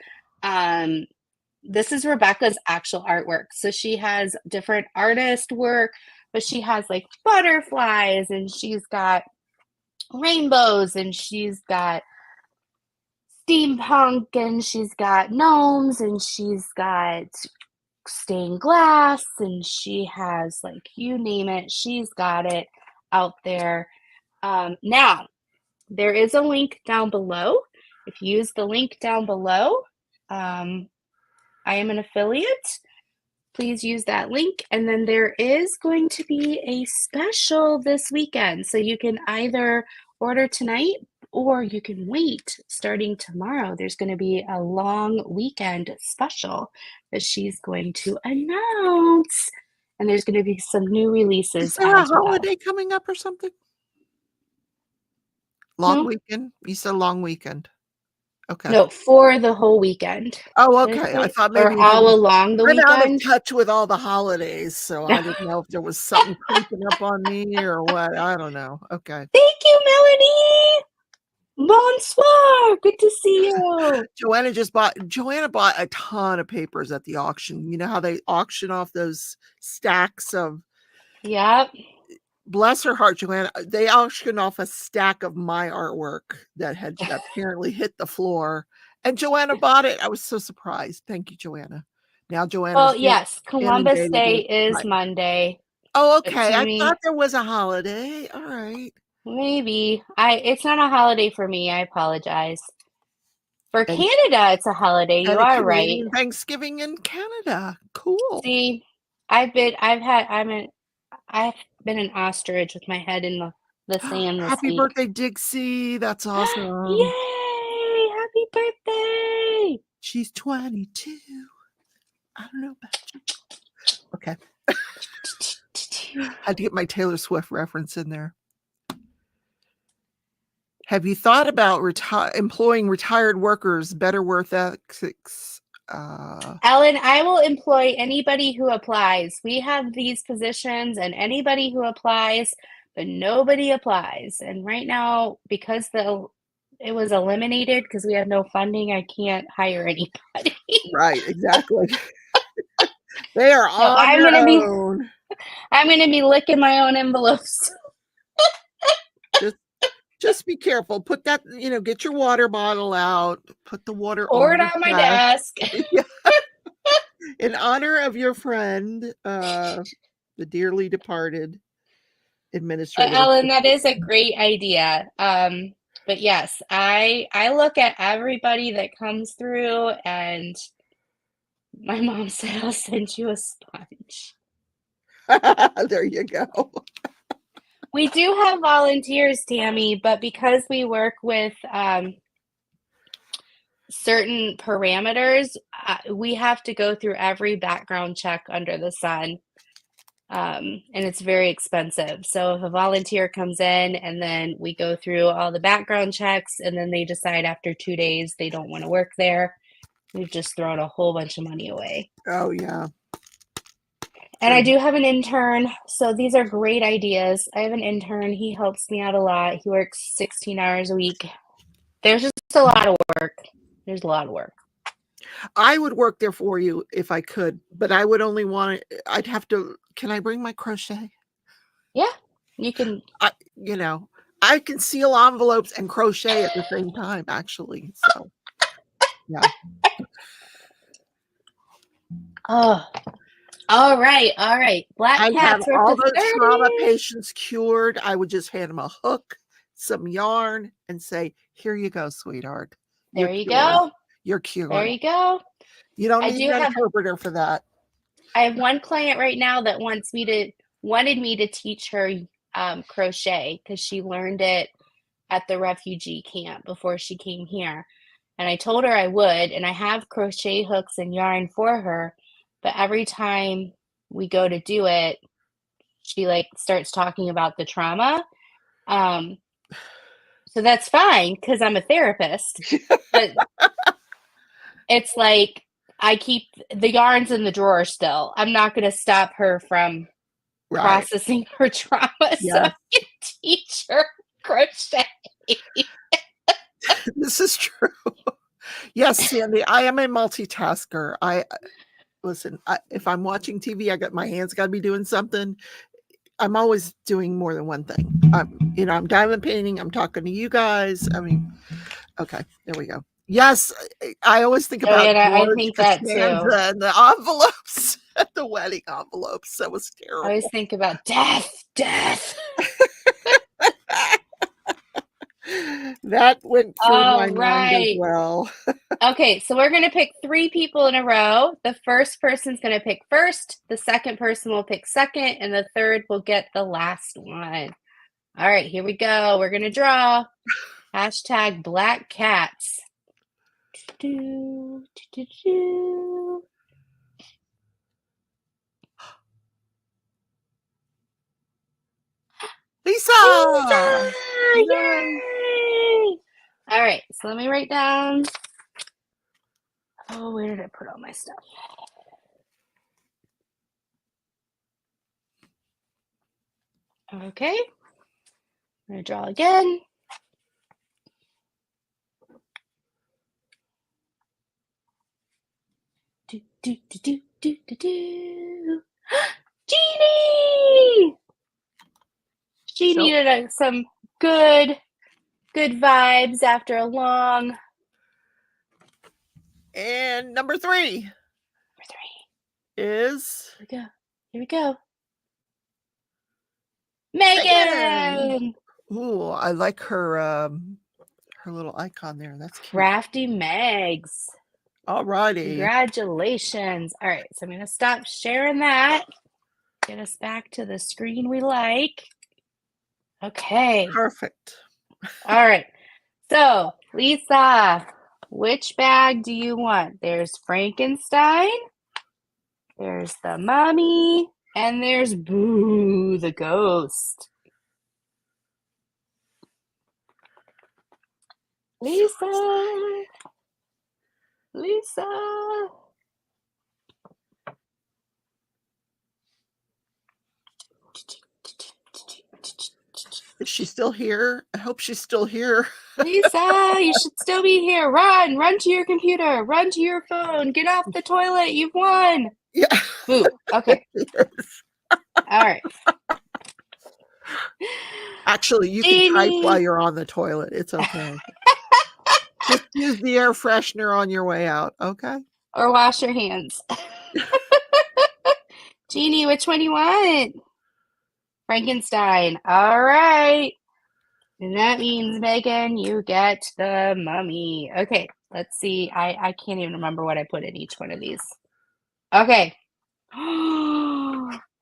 Speaker 1: this is Rebecca's actual artwork. So she has different artist work, but she has like butterflies, and she's got rainbows, and she's got steampunk, and she's got gnomes, and she's got stained glass, and she has like you name it, she's got it out there. Now there is a link down below. If you use the link down below, I am an affiliate. Please use that link, and then there is going to be a special this weekend, so you can either order tonight or you can wait starting tomorrow. There's going to be a long weekend special that she's going to announce, and there's going to be some new
Speaker 2: Is
Speaker 1: releases
Speaker 2: there a
Speaker 1: as well.
Speaker 2: holiday coming up or something? Long weekend? You said long weekend. Okay.
Speaker 1: No, for the whole weekend.
Speaker 2: Oh,
Speaker 1: Did I
Speaker 2: okay. I
Speaker 1: say?
Speaker 2: thought
Speaker 1: Or
Speaker 2: maybe there
Speaker 1: all
Speaker 2: was
Speaker 1: along the
Speaker 2: I'm out of
Speaker 1: weekend?
Speaker 2: touch with all the holidays, so I didn't know if there was something creeping up on me or what. I don't know. Okay.
Speaker 1: Thank you, Melanie. Bonsoir. Good to see you.
Speaker 2: Joanna bought a ton of papers at the auction. You know how they auction off those stacks of
Speaker 1: Yep.
Speaker 2: bless her heart, Joanna. They auctioned off a stack of my artwork that had apparently hit the floor. And Joanna bought it. I was so surprised. Thank you, Joanna. Now Joanna's
Speaker 1: Well, yes, Columbus
Speaker 2: inundated
Speaker 1: Day
Speaker 2: with
Speaker 1: is
Speaker 2: right.
Speaker 1: Monday.
Speaker 2: Oh,
Speaker 1: But
Speaker 2: okay. I thought
Speaker 1: Tammy,
Speaker 2: there was a holiday. All right.
Speaker 1: maybe. It's not a holiday for me. I apologize. For
Speaker 2: And
Speaker 1: Canada, it's a holiday. You
Speaker 2: a
Speaker 1: are right.
Speaker 2: Canadian Thanksgiving in Canada. Cool.
Speaker 1: See, I've been I've had I'm an I've been an ostrich with my head in the sand this
Speaker 2: Happy
Speaker 1: week.
Speaker 2: birthday, Dixie. That's awesome.
Speaker 1: Yay! Happy birthday!
Speaker 2: She's 22. I don't know about you. Okay. Had to get my Taylor Swift reference in there. Have you thought about employing retired workers, better worth ethics?
Speaker 1: Ellen, I will employ anybody who applies. We have these positions and anybody who applies, but nobody applies. And right now, because it was eliminated because we have no funding, I can't hire anybody.
Speaker 2: Right, exactly. They are
Speaker 1: So
Speaker 2: on their own.
Speaker 1: I'm gonna be licking my own envelopes.
Speaker 2: Just be careful. Put that, get your water bottle out. Put the water
Speaker 1: Pour
Speaker 2: on
Speaker 1: it
Speaker 2: your
Speaker 1: on my
Speaker 2: desk.
Speaker 1: desk.
Speaker 2: Yeah. In honor of your friend, the dearly departed administrative
Speaker 1: Ellen, that
Speaker 2: assistant.
Speaker 1: is a great idea. But yes, I look at everybody that comes through, and my mom said I'll send you a sponge.
Speaker 2: There you go.
Speaker 1: We do have volunteers, Tammy, but because we work with certain parameters, we have to go through every background check under the sun. And it's very expensive. So if a volunteer comes in and then we go through all the background checks and then they decide after 2 days they don't want to work there, we've just thrown a whole bunch of money away.
Speaker 2: Oh, yeah.
Speaker 1: And I
Speaker 2: True.
Speaker 1: do have an intern, so these are great ideas. I have an intern. He helps me out a lot. He works 16 hours a week. There's just a lot of work. There's a lot of work.
Speaker 2: I would work there for you if I could, but I would only want to, I'd have to, can I bring my crochet?
Speaker 1: Yeah, you can.
Speaker 2: I can seal envelopes and crochet at the same time, actually. So, yeah.
Speaker 1: Oh, all right, all right. Black
Speaker 2: I'd have
Speaker 1: cats work
Speaker 2: all
Speaker 1: with
Speaker 2: those trauma
Speaker 1: 30.
Speaker 2: patients cured. I would just hand them a hook, some yarn, and say, "Here you go, sweetheart. You're
Speaker 1: There you
Speaker 2: cured.
Speaker 1: go.
Speaker 2: You're
Speaker 1: There
Speaker 2: cured.
Speaker 1: you go.
Speaker 2: You don't
Speaker 1: I
Speaker 2: need
Speaker 1: do
Speaker 2: an
Speaker 1: have
Speaker 2: interpreter for that."
Speaker 1: I have one client right now that wanted me to teach her crochet because she learned it at the refugee camp before she came here. And I told her I would, and I have crochet hooks and yarn for her, but every time we go to do it, she like starts talking about the trauma. Um, so that's fine because I'm a therapist, but it's like I keep the yarns in the drawer still. I'm not going to stop her from
Speaker 2: Right.
Speaker 1: processing her trauma so I
Speaker 2: Yes.
Speaker 1: can teach her crochet.
Speaker 2: This is true. Yes, Sandy, I am a multitasker. Listen, if I'm watching TV, I got my hands got to be doing something. I'm always doing more than one thing. I'm diamond painting. I'm talking to you guys. I mean, okay, there we go. Yes, I always think
Speaker 1: Oh
Speaker 2: about
Speaker 1: yeah, I
Speaker 2: George
Speaker 1: think that
Speaker 2: Costanza
Speaker 1: too.
Speaker 2: and the envelopes, the wedding envelopes. That was
Speaker 1: I always
Speaker 2: terrible.
Speaker 1: think about death.
Speaker 2: That went through my
Speaker 1: All
Speaker 2: mind as
Speaker 1: right.
Speaker 2: well.
Speaker 1: Okay, so we're going to pick 3 people in a row. The first person's going to pick first, the second person will pick second, and the third will get the last one. All right, here we go. We're going to draw. Hashtag black cats. Do, do, do.
Speaker 2: Lisa!
Speaker 1: Lisa!
Speaker 2: Yay!
Speaker 1: Yay! All right, so let me write down. Oh, where did I put all my stuff? Okay, I'm going to draw again. Do, do, do, do, do, do, do. Jeannie! She
Speaker 2: So,
Speaker 1: needed some good vibes after a long
Speaker 2: and number 3
Speaker 1: 3.
Speaker 2: is
Speaker 1: Here we go. Here we go.
Speaker 2: Megan.
Speaker 1: Megan!
Speaker 2: Ooh, I like her little icon there. That's cute.
Speaker 1: Crafty Megs.
Speaker 2: All righty.
Speaker 1: Congratulations. All right, so I'm going to stop sharing that. Get us back to the screen we like. Okay.
Speaker 2: Perfect.
Speaker 1: All right. So, Lisa, which bag do you want? There's Frankenstein, there's the mummy, and there's Boo the ghost. Lisa. Lisa.
Speaker 2: Is she still here? I hope she's still here.
Speaker 1: Lisa, you should still be here. Run to your computer, run to your phone, get off the toilet. You've won.
Speaker 2: Yeah.
Speaker 1: Boo. Okay.
Speaker 2: Yes.
Speaker 1: All right.
Speaker 2: Actually, you can type while you're on the toilet. It's okay. Just use the air freshener on your way out, okay?
Speaker 1: Or wash your hands. Jeannie, which one do you want? Frankenstein. All right. And that means, Megan, you get the mummy. Okay, let's see. I can't even remember what I put in each one of these. Okay.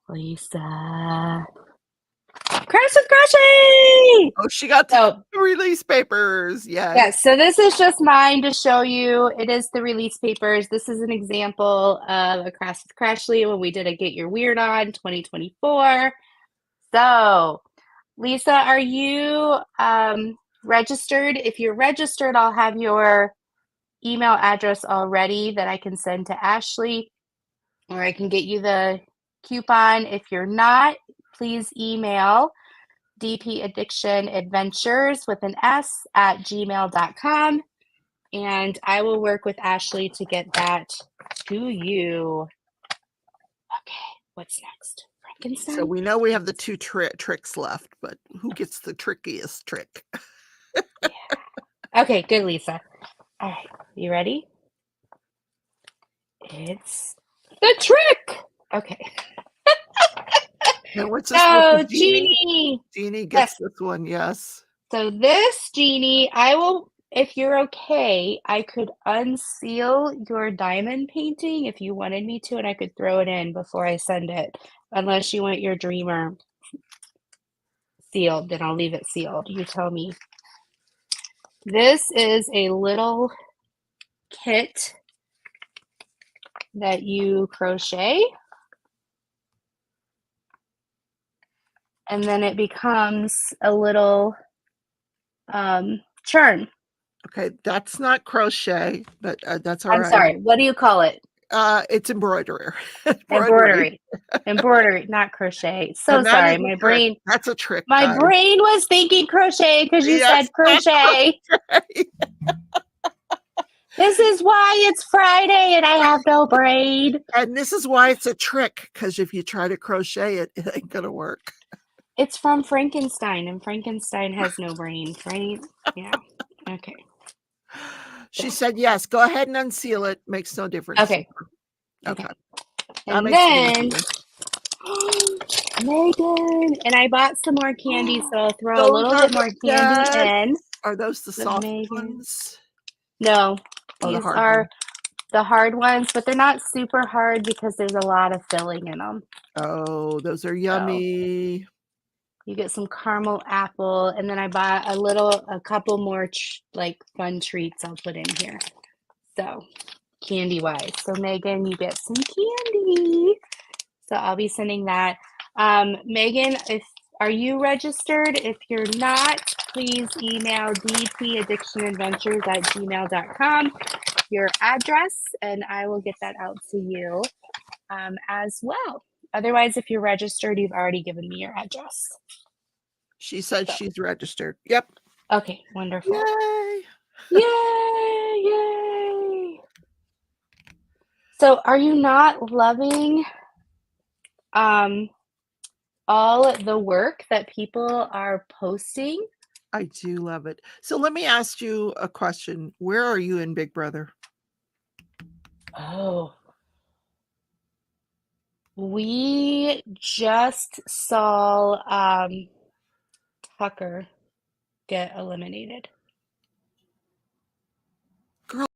Speaker 1: Lisa. Crafts with crochet!
Speaker 2: Oh, she got the
Speaker 1: So
Speaker 2: release papers. Yes.
Speaker 1: yeah, so this is just mine to show you. It is the release papers. This is an example of a Crafts with Crashly when we did a Get Your Weird On 2024. So, Lisa, are you registered? If you're registered, I'll have your email address already that I can send to Ashley, or I can get you the coupon. If you're not, please email dpaddictionadventures with an S at gmail.com, and I will work with Ashley to get that to you. Okay, what's next?
Speaker 2: So
Speaker 1: Frankenstein?
Speaker 2: we know we have the two tricks left, but who gets the trickiest trick?
Speaker 1: Yeah. Okay, good, Lisa. All right, you ready? It's the trick. Okay.
Speaker 2: And what's this with the
Speaker 1: So,
Speaker 2: genie?
Speaker 1: Genie.
Speaker 2: Genie gets
Speaker 1: Yes.
Speaker 2: this one, yes.
Speaker 1: So this Genie, I will, if you're okay, I could unseal your diamond painting if you wanted me to, and I could throw it in before I send it. Unless you want your dreamer sealed, then I'll leave it sealed. You tell me. This is a little kit that you crochet, and then it becomes a little churn.
Speaker 2: Okay, that's not crochet, but that's all
Speaker 1: I'm
Speaker 2: right.
Speaker 1: sorry, what do you call it?
Speaker 2: It's embroidery. Embroidery.
Speaker 1: Embroidery. Embroidery, not crochet. So
Speaker 2: And that is
Speaker 1: sorry,
Speaker 2: a
Speaker 1: my
Speaker 2: trick.
Speaker 1: brain
Speaker 2: That's a trick,
Speaker 1: My
Speaker 2: guys.
Speaker 1: brain was thinking crochet because you
Speaker 2: Yes,
Speaker 1: said crochet.
Speaker 2: crochet.
Speaker 1: This is why it's Friday and I have no brain.
Speaker 2: And this is why it's a trick, because if you try to crochet it, it ain't gonna work.
Speaker 1: It's from Frankenstein, and Frankenstein has no brain, right? Yeah. Okay.
Speaker 2: She said, yes, go ahead and unseal it. Makes no difference.
Speaker 1: Okay.
Speaker 2: Okay. That
Speaker 1: And
Speaker 2: makes it
Speaker 1: then,
Speaker 2: easier.
Speaker 1: Megan, and I bought some more candy, so I'll throw a
Speaker 2: Those
Speaker 1: little
Speaker 2: are
Speaker 1: bit
Speaker 2: the
Speaker 1: more candy
Speaker 2: best.
Speaker 1: in.
Speaker 2: Are those the
Speaker 1: The
Speaker 2: soft
Speaker 1: Megan.
Speaker 2: ones?
Speaker 1: No,
Speaker 2: Oh, the
Speaker 1: these
Speaker 2: hard
Speaker 1: are
Speaker 2: ones.
Speaker 1: the hard ones, but they're not super hard because there's a lot of filling in them.
Speaker 2: Oh, those are
Speaker 1: So
Speaker 2: yummy.
Speaker 1: you get some caramel apple, and then I bought a couple more like fun treats I'll put in here. So candy wise. So Megan, you get some candy. So I'll be sending that. Megan, are you registered? If you're not, please email dpaddictionadventures@gmail.com your address, and I will get that out to you as well. Otherwise, if you're registered, you've already given me your address.
Speaker 2: She said she's registered. Yep.
Speaker 1: Okay, wonderful.
Speaker 2: Yay.
Speaker 1: Yay, yay. So are you not loving all the work that people are posting?
Speaker 2: I do love it. So let me ask you a question. Where are you in Big Brother?
Speaker 1: Oh, we just saw Tucker get eliminated.
Speaker 2: Girl,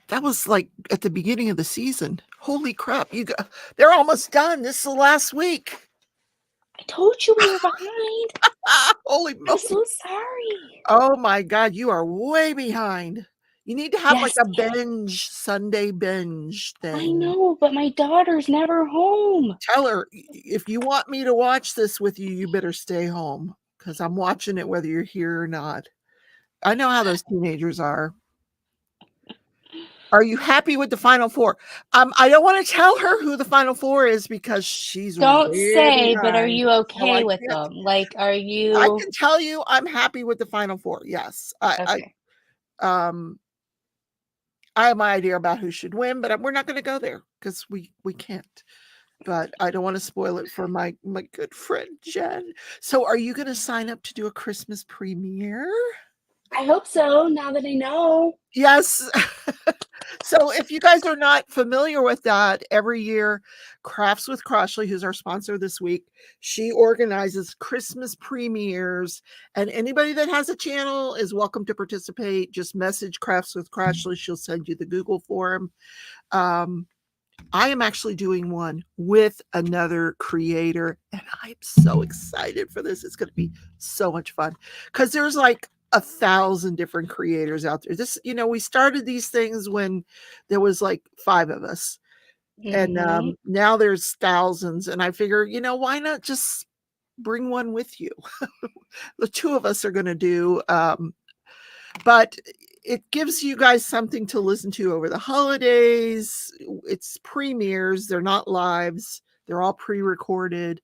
Speaker 2: that was like at the beginning of the season. Holy crap. They're almost done. This is the last week.
Speaker 1: I told you we were behind.
Speaker 2: Holy
Speaker 1: I'm
Speaker 2: moly.
Speaker 1: so sorry.
Speaker 2: Oh my God, you are way behind. You need to have like
Speaker 1: Yes,
Speaker 2: a binge, Sunday binge
Speaker 1: I
Speaker 2: thing.
Speaker 1: know, but my daughter's never home.
Speaker 2: Tell her, if you want me to watch this with you, you better stay home because I'm watching it whether you're here or not. I know how those teenagers are. Are you happy with the final four? I don't want to tell her who the final four is because she's
Speaker 1: Don't
Speaker 2: way
Speaker 1: say, but are
Speaker 2: behind.
Speaker 1: you
Speaker 2: No, I
Speaker 1: okay with
Speaker 2: can't.
Speaker 1: them? Like, are
Speaker 2: I
Speaker 1: you
Speaker 2: can tell you I'm happy with the final four. Yes.
Speaker 1: okay?
Speaker 2: Um I have my idea about who should win, but we're not going to go there because we can't. But I don't want to spoil it for my good friend Jen. So, are you going to sign up to do a Christmas premiere?
Speaker 1: I hope so, now that I know.
Speaker 2: Yes. So, if you guys are not familiar with that, every year, Crafts with Crossley, who's our sponsor this week, she organizes Christmas premieres, and anybody that has a channel is welcome to participate. Just message Crafts with Crossley; she'll send you the Google form. Um, I am actually doing one with another creator, and I'm so excited for this. It's going to be so much fun because there's like 1,000 different creators out there. This, we started these things when there was like 5 of us, and
Speaker 1: Mhm.
Speaker 2: now there's thousands. And I figure, why not just bring one with you? The 2 of us are going to do, but it gives you guys something to listen to over the holidays. It's premieres, they're not lives, they're all pre-recorded.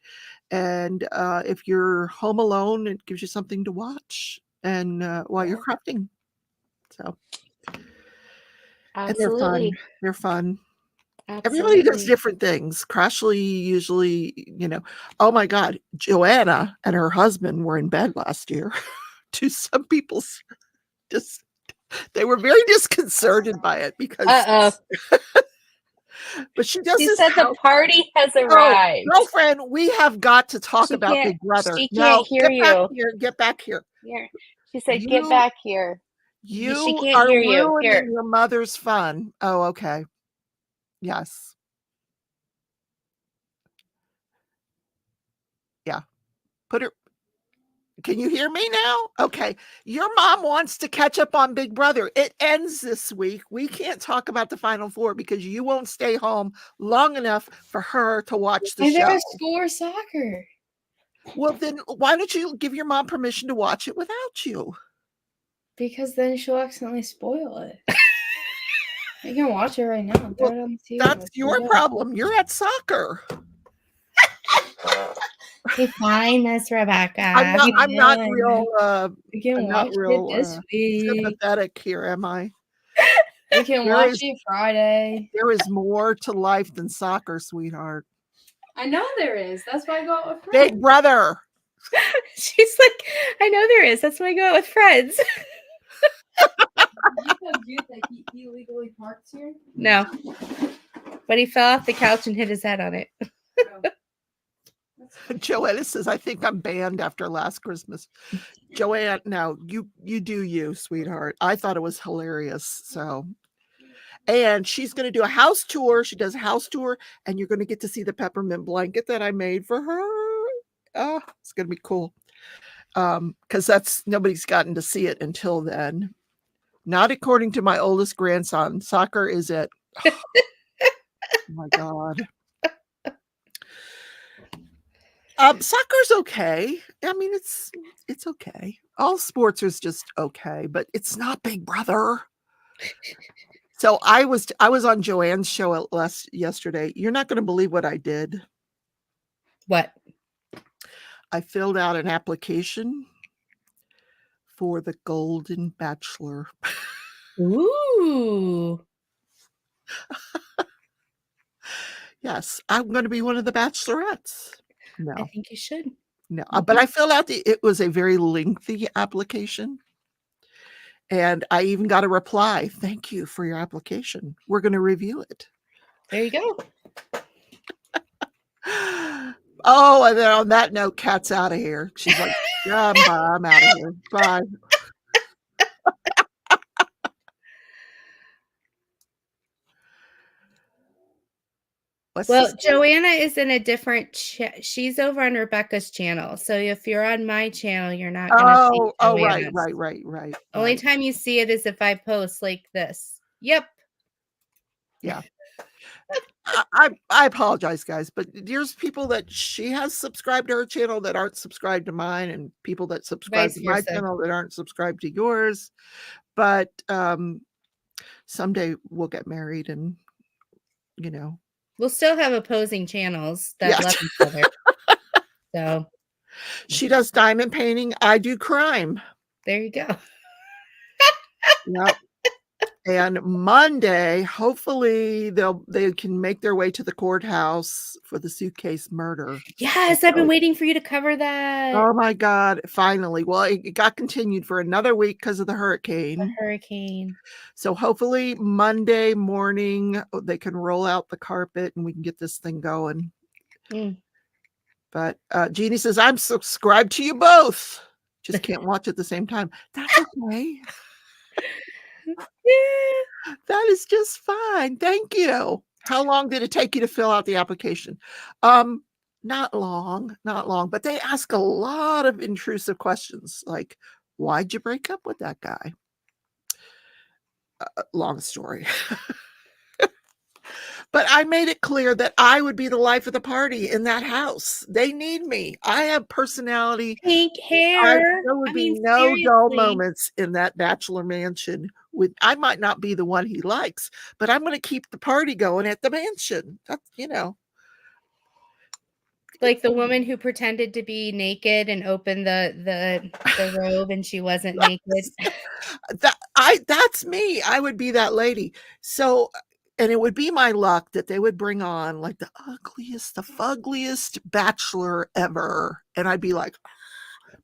Speaker 2: And if you're home alone, it gives you something to watch and while you're
Speaker 1: Yeah.
Speaker 2: crafting. So, and they're fun.
Speaker 1: Absolutely.
Speaker 2: They're fun. Everybody does
Speaker 1: Absolutely.
Speaker 2: different things. Crashly usually, oh my God, Joanna and her husband were in bed last year. To some people's just they were very disconcerted by it because
Speaker 1: Uh-oh.
Speaker 2: but she does
Speaker 1: She
Speaker 2: this
Speaker 1: said the
Speaker 2: house.
Speaker 1: party has
Speaker 2: Oh,
Speaker 1: arrived.
Speaker 2: girlfriend, we have got to talk
Speaker 1: She
Speaker 2: about
Speaker 1: can't
Speaker 2: Big Brother.
Speaker 1: she can't
Speaker 2: Now,
Speaker 1: hear
Speaker 2: get back
Speaker 1: you.
Speaker 2: here, get back here.
Speaker 1: Here. She said, "Get
Speaker 2: You
Speaker 1: back here." She
Speaker 2: you
Speaker 1: can't
Speaker 2: are
Speaker 1: hear you.
Speaker 2: ruining
Speaker 1: Here.
Speaker 2: your mother's fun. Oh, okay. Yes. Yeah. Put her Can you hear me now? Okay. Your mom wants to catch up on Big Brother. It ends this week. We can't talk about the Final Four because you won't stay home long enough for her to watch the
Speaker 3: Either
Speaker 2: show.
Speaker 3: a school or soccer.
Speaker 2: Well, then why don't you give your mom permission to watch it without you?
Speaker 3: Because then she'll accidentally spoil it. You can watch it right now. Throw
Speaker 2: Well,
Speaker 3: it on the TV.
Speaker 2: that's your problem. You're at soccer.
Speaker 1: Okay, fine, Miss Rebecca.
Speaker 2: I'm not
Speaker 3: Yeah,
Speaker 2: real
Speaker 3: we can
Speaker 2: I'm not
Speaker 3: watch it
Speaker 2: real
Speaker 3: this week.
Speaker 2: sympathetic here, am I?
Speaker 3: We can
Speaker 2: There
Speaker 3: watch
Speaker 2: is
Speaker 3: it Friday.
Speaker 2: there is more to life than soccer, sweetheart.
Speaker 3: I know there is. That's why I go out with
Speaker 2: Big
Speaker 3: friends.
Speaker 2: Brother.
Speaker 1: She's like, I know there is. That's why I go out with friends.
Speaker 3: He illegally parks here?
Speaker 1: No. But he fell off the couch and hit his head on it.
Speaker 2: Joanna says, I think I'm banned after last Christmas. Joanne, no, you do you, sweetheart. I thought it was hilarious. So, and she's going to do a house tour. She does a house tour, and you're going to get to see the peppermint blanket that I made for her. Oh, it's going to be cool. Because nobody's gotten to see it until then. Not according to my oldest grandson. Soccer is it. Oh my God. Soccer's okay. I mean, it's okay. All sports is just okay, but it's not Big Brother. So I was on Joanne's show yesterday. You're not going to believe what I did.
Speaker 1: What?
Speaker 2: I filled out an application for the Golden Bachelor.
Speaker 1: Ooh.
Speaker 2: Yes, I'm going to be one of the bachelorettes. No.
Speaker 1: I think you should.
Speaker 2: No, but I filled out it was a very lengthy application. And I even got a reply. Thank you for your application. We're going to review it.
Speaker 1: There you go.
Speaker 2: Oh, and then on that note, Kat's out of here. She's like, yeah, I'm out of here. Bye.
Speaker 1: Well, Joanna is in a different she's over on Rebecca's channel. So if you're on my channel, you're not going to see Joanna's.
Speaker 2: Right.
Speaker 1: Only time you see it is if I post like this. Yep.
Speaker 2: Yeah. I apologize, guys, but there's people that she has subscribed to her channel that aren't subscribed to mine, and people that subscribe to my channel that aren't subscribed to yours. But someday we'll get married, and
Speaker 1: we'll still have opposing channels that
Speaker 2: yes.
Speaker 1: love each other. So
Speaker 2: she does diamond painting. I do crime.
Speaker 1: There you go.
Speaker 2: Yep. And Monday, hopefully they can make their way to the courthouse for the suitcase murder.
Speaker 1: Yes, I've been waiting for you to cover that.
Speaker 2: Oh my God, finally. Well, it got continued for another week because of the hurricane. So hopefully Monday morning they can roll out the carpet and we can get this thing going. But Jeannie says, I'm subscribed to you both. Just can't watch at the same time. That's okay.
Speaker 1: Yeah.
Speaker 2: That is just fine. Thank you. How long did it take you to fill out the application? Not long, but they ask a lot of intrusive questions like, why'd you break up with that guy? Long story. But I made it clear that I would be the life of the party in that house. They need me. I have personality.
Speaker 1: Pink hair.
Speaker 2: There would
Speaker 1: I
Speaker 2: be
Speaker 1: mean,
Speaker 2: no dull
Speaker 1: seriously.
Speaker 2: moments in that bachelor mansion. I might not be the one he likes, but I'm going to keep the party going at the mansion. That's,
Speaker 3: Like the woman who pretended to be naked and opened the robe and she wasn't naked.
Speaker 2: That's me. I would be that lady. So, and it would be my luck that they would bring on like the ugliest, the fuggliest bachelor ever. And I'd be like,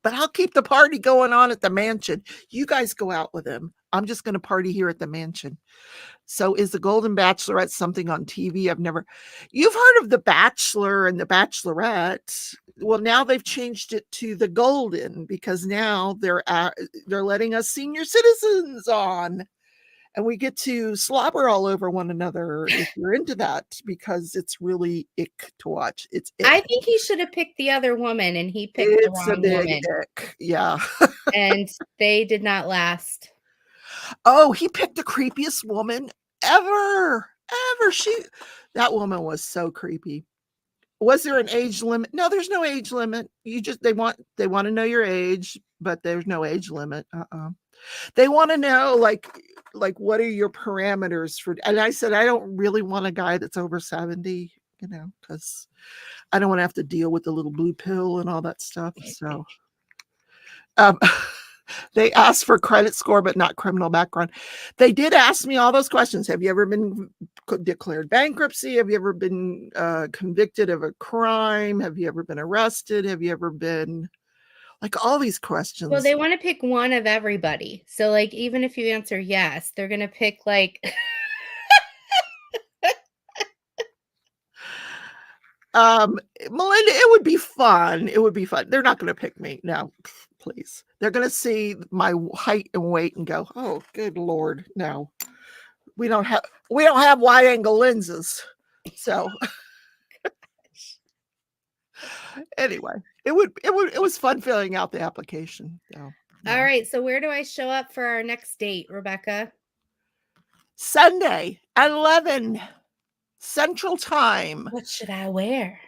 Speaker 2: but I'll keep the party going on at the mansion. You guys go out with him. I'm just going to party here at the mansion. So is the Golden Bachelorette something on TV? You've heard of The Bachelor and The Bachelorette. Well, now they've changed it to the Golden because now they're letting us senior citizens on, and we get to slobber all over one another if you're into that, because it's really ick to watch.
Speaker 3: I think he should have picked the other woman and he picked the
Speaker 2: It's a
Speaker 3: wrong
Speaker 2: big
Speaker 3: woman.
Speaker 2: ick. Yeah.
Speaker 3: And they did not last.
Speaker 2: Oh, he picked the creepiest woman ever. That woman was so creepy. Was there an age limit? No, there's no age limit. They want to know your age, but there's no age limit. They want to know like what are your parameters for, and I said I don't really want a guy that's over 70, because I don't want to have to deal with the little blue pill and all that stuff. So they asked for credit score, but not criminal background. They did ask me all those questions. Have you ever been declared bankruptcy? Have you ever been convicted of a crime? Have you ever been arrested? Have you ever been, like, all these questions?
Speaker 3: Well, they want to pick one of everybody. So, like, even if you answer yes, they're going to pick, like...
Speaker 2: Melinda, it would be fun. They're not going to pick me. No, please. They're going to see my height and weight and go, oh, good Lord. No, we don't have wide angle lenses. So anyway, it was fun filling out the application. So, yeah.
Speaker 3: All right. So where do I show up for our next date, Rebecca?
Speaker 2: Sunday at 11 Central Time.
Speaker 3: What should I wear?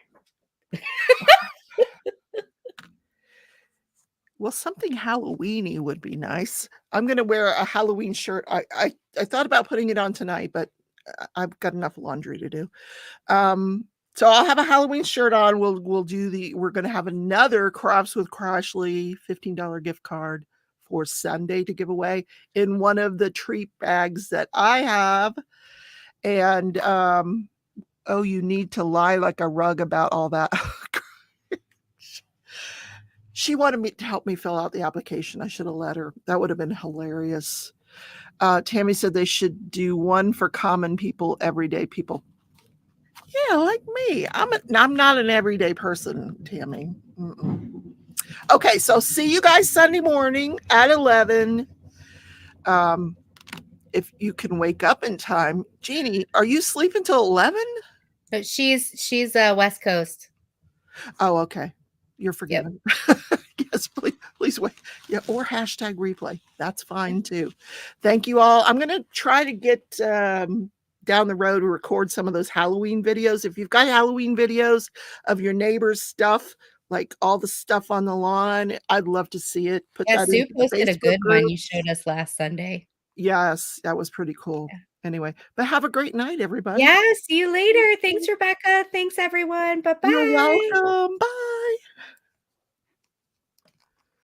Speaker 2: Well, something Halloween-y would be nice. I'm going to wear a Halloween shirt. I thought about putting it on tonight, but I've got enough laundry to do. So I'll have a Halloween shirt on. We're going to have another Crafts with Crashly $15 gift card for Sunday to give away in one of the treat bags that I have. And, you need to lie like a rug about all that. She wanted me to help me fill out the application. I should have let her. That would have been hilarious. Tammy said they should do one for common people, everyday people. Yeah, like me. I'm not an everyday person, Tammy. Mm-mm. Okay, so see you guys Sunday morning at 11. If you can wake up in time. Jeannie, are you sleeping till 11?
Speaker 3: She's West Coast.
Speaker 2: Oh, okay. You're forgiven. Yep. Yes, please wait. Yeah, or hashtag replay. That's fine too. Thank you all. I'm going to try to get down the road to record some of those Halloween videos. If you've got Halloween videos of your neighbor's stuff, like all the stuff on the lawn, I'd love to see it.
Speaker 3: Sue posted a good one you showed us last Sunday.
Speaker 2: Yes, that was pretty cool. Yeah. Anyway, but have a great night, everybody.
Speaker 3: Yeah, see you later. Thanks, Rebecca. Thanks, everyone. Bye-bye.
Speaker 2: You're welcome. Bye.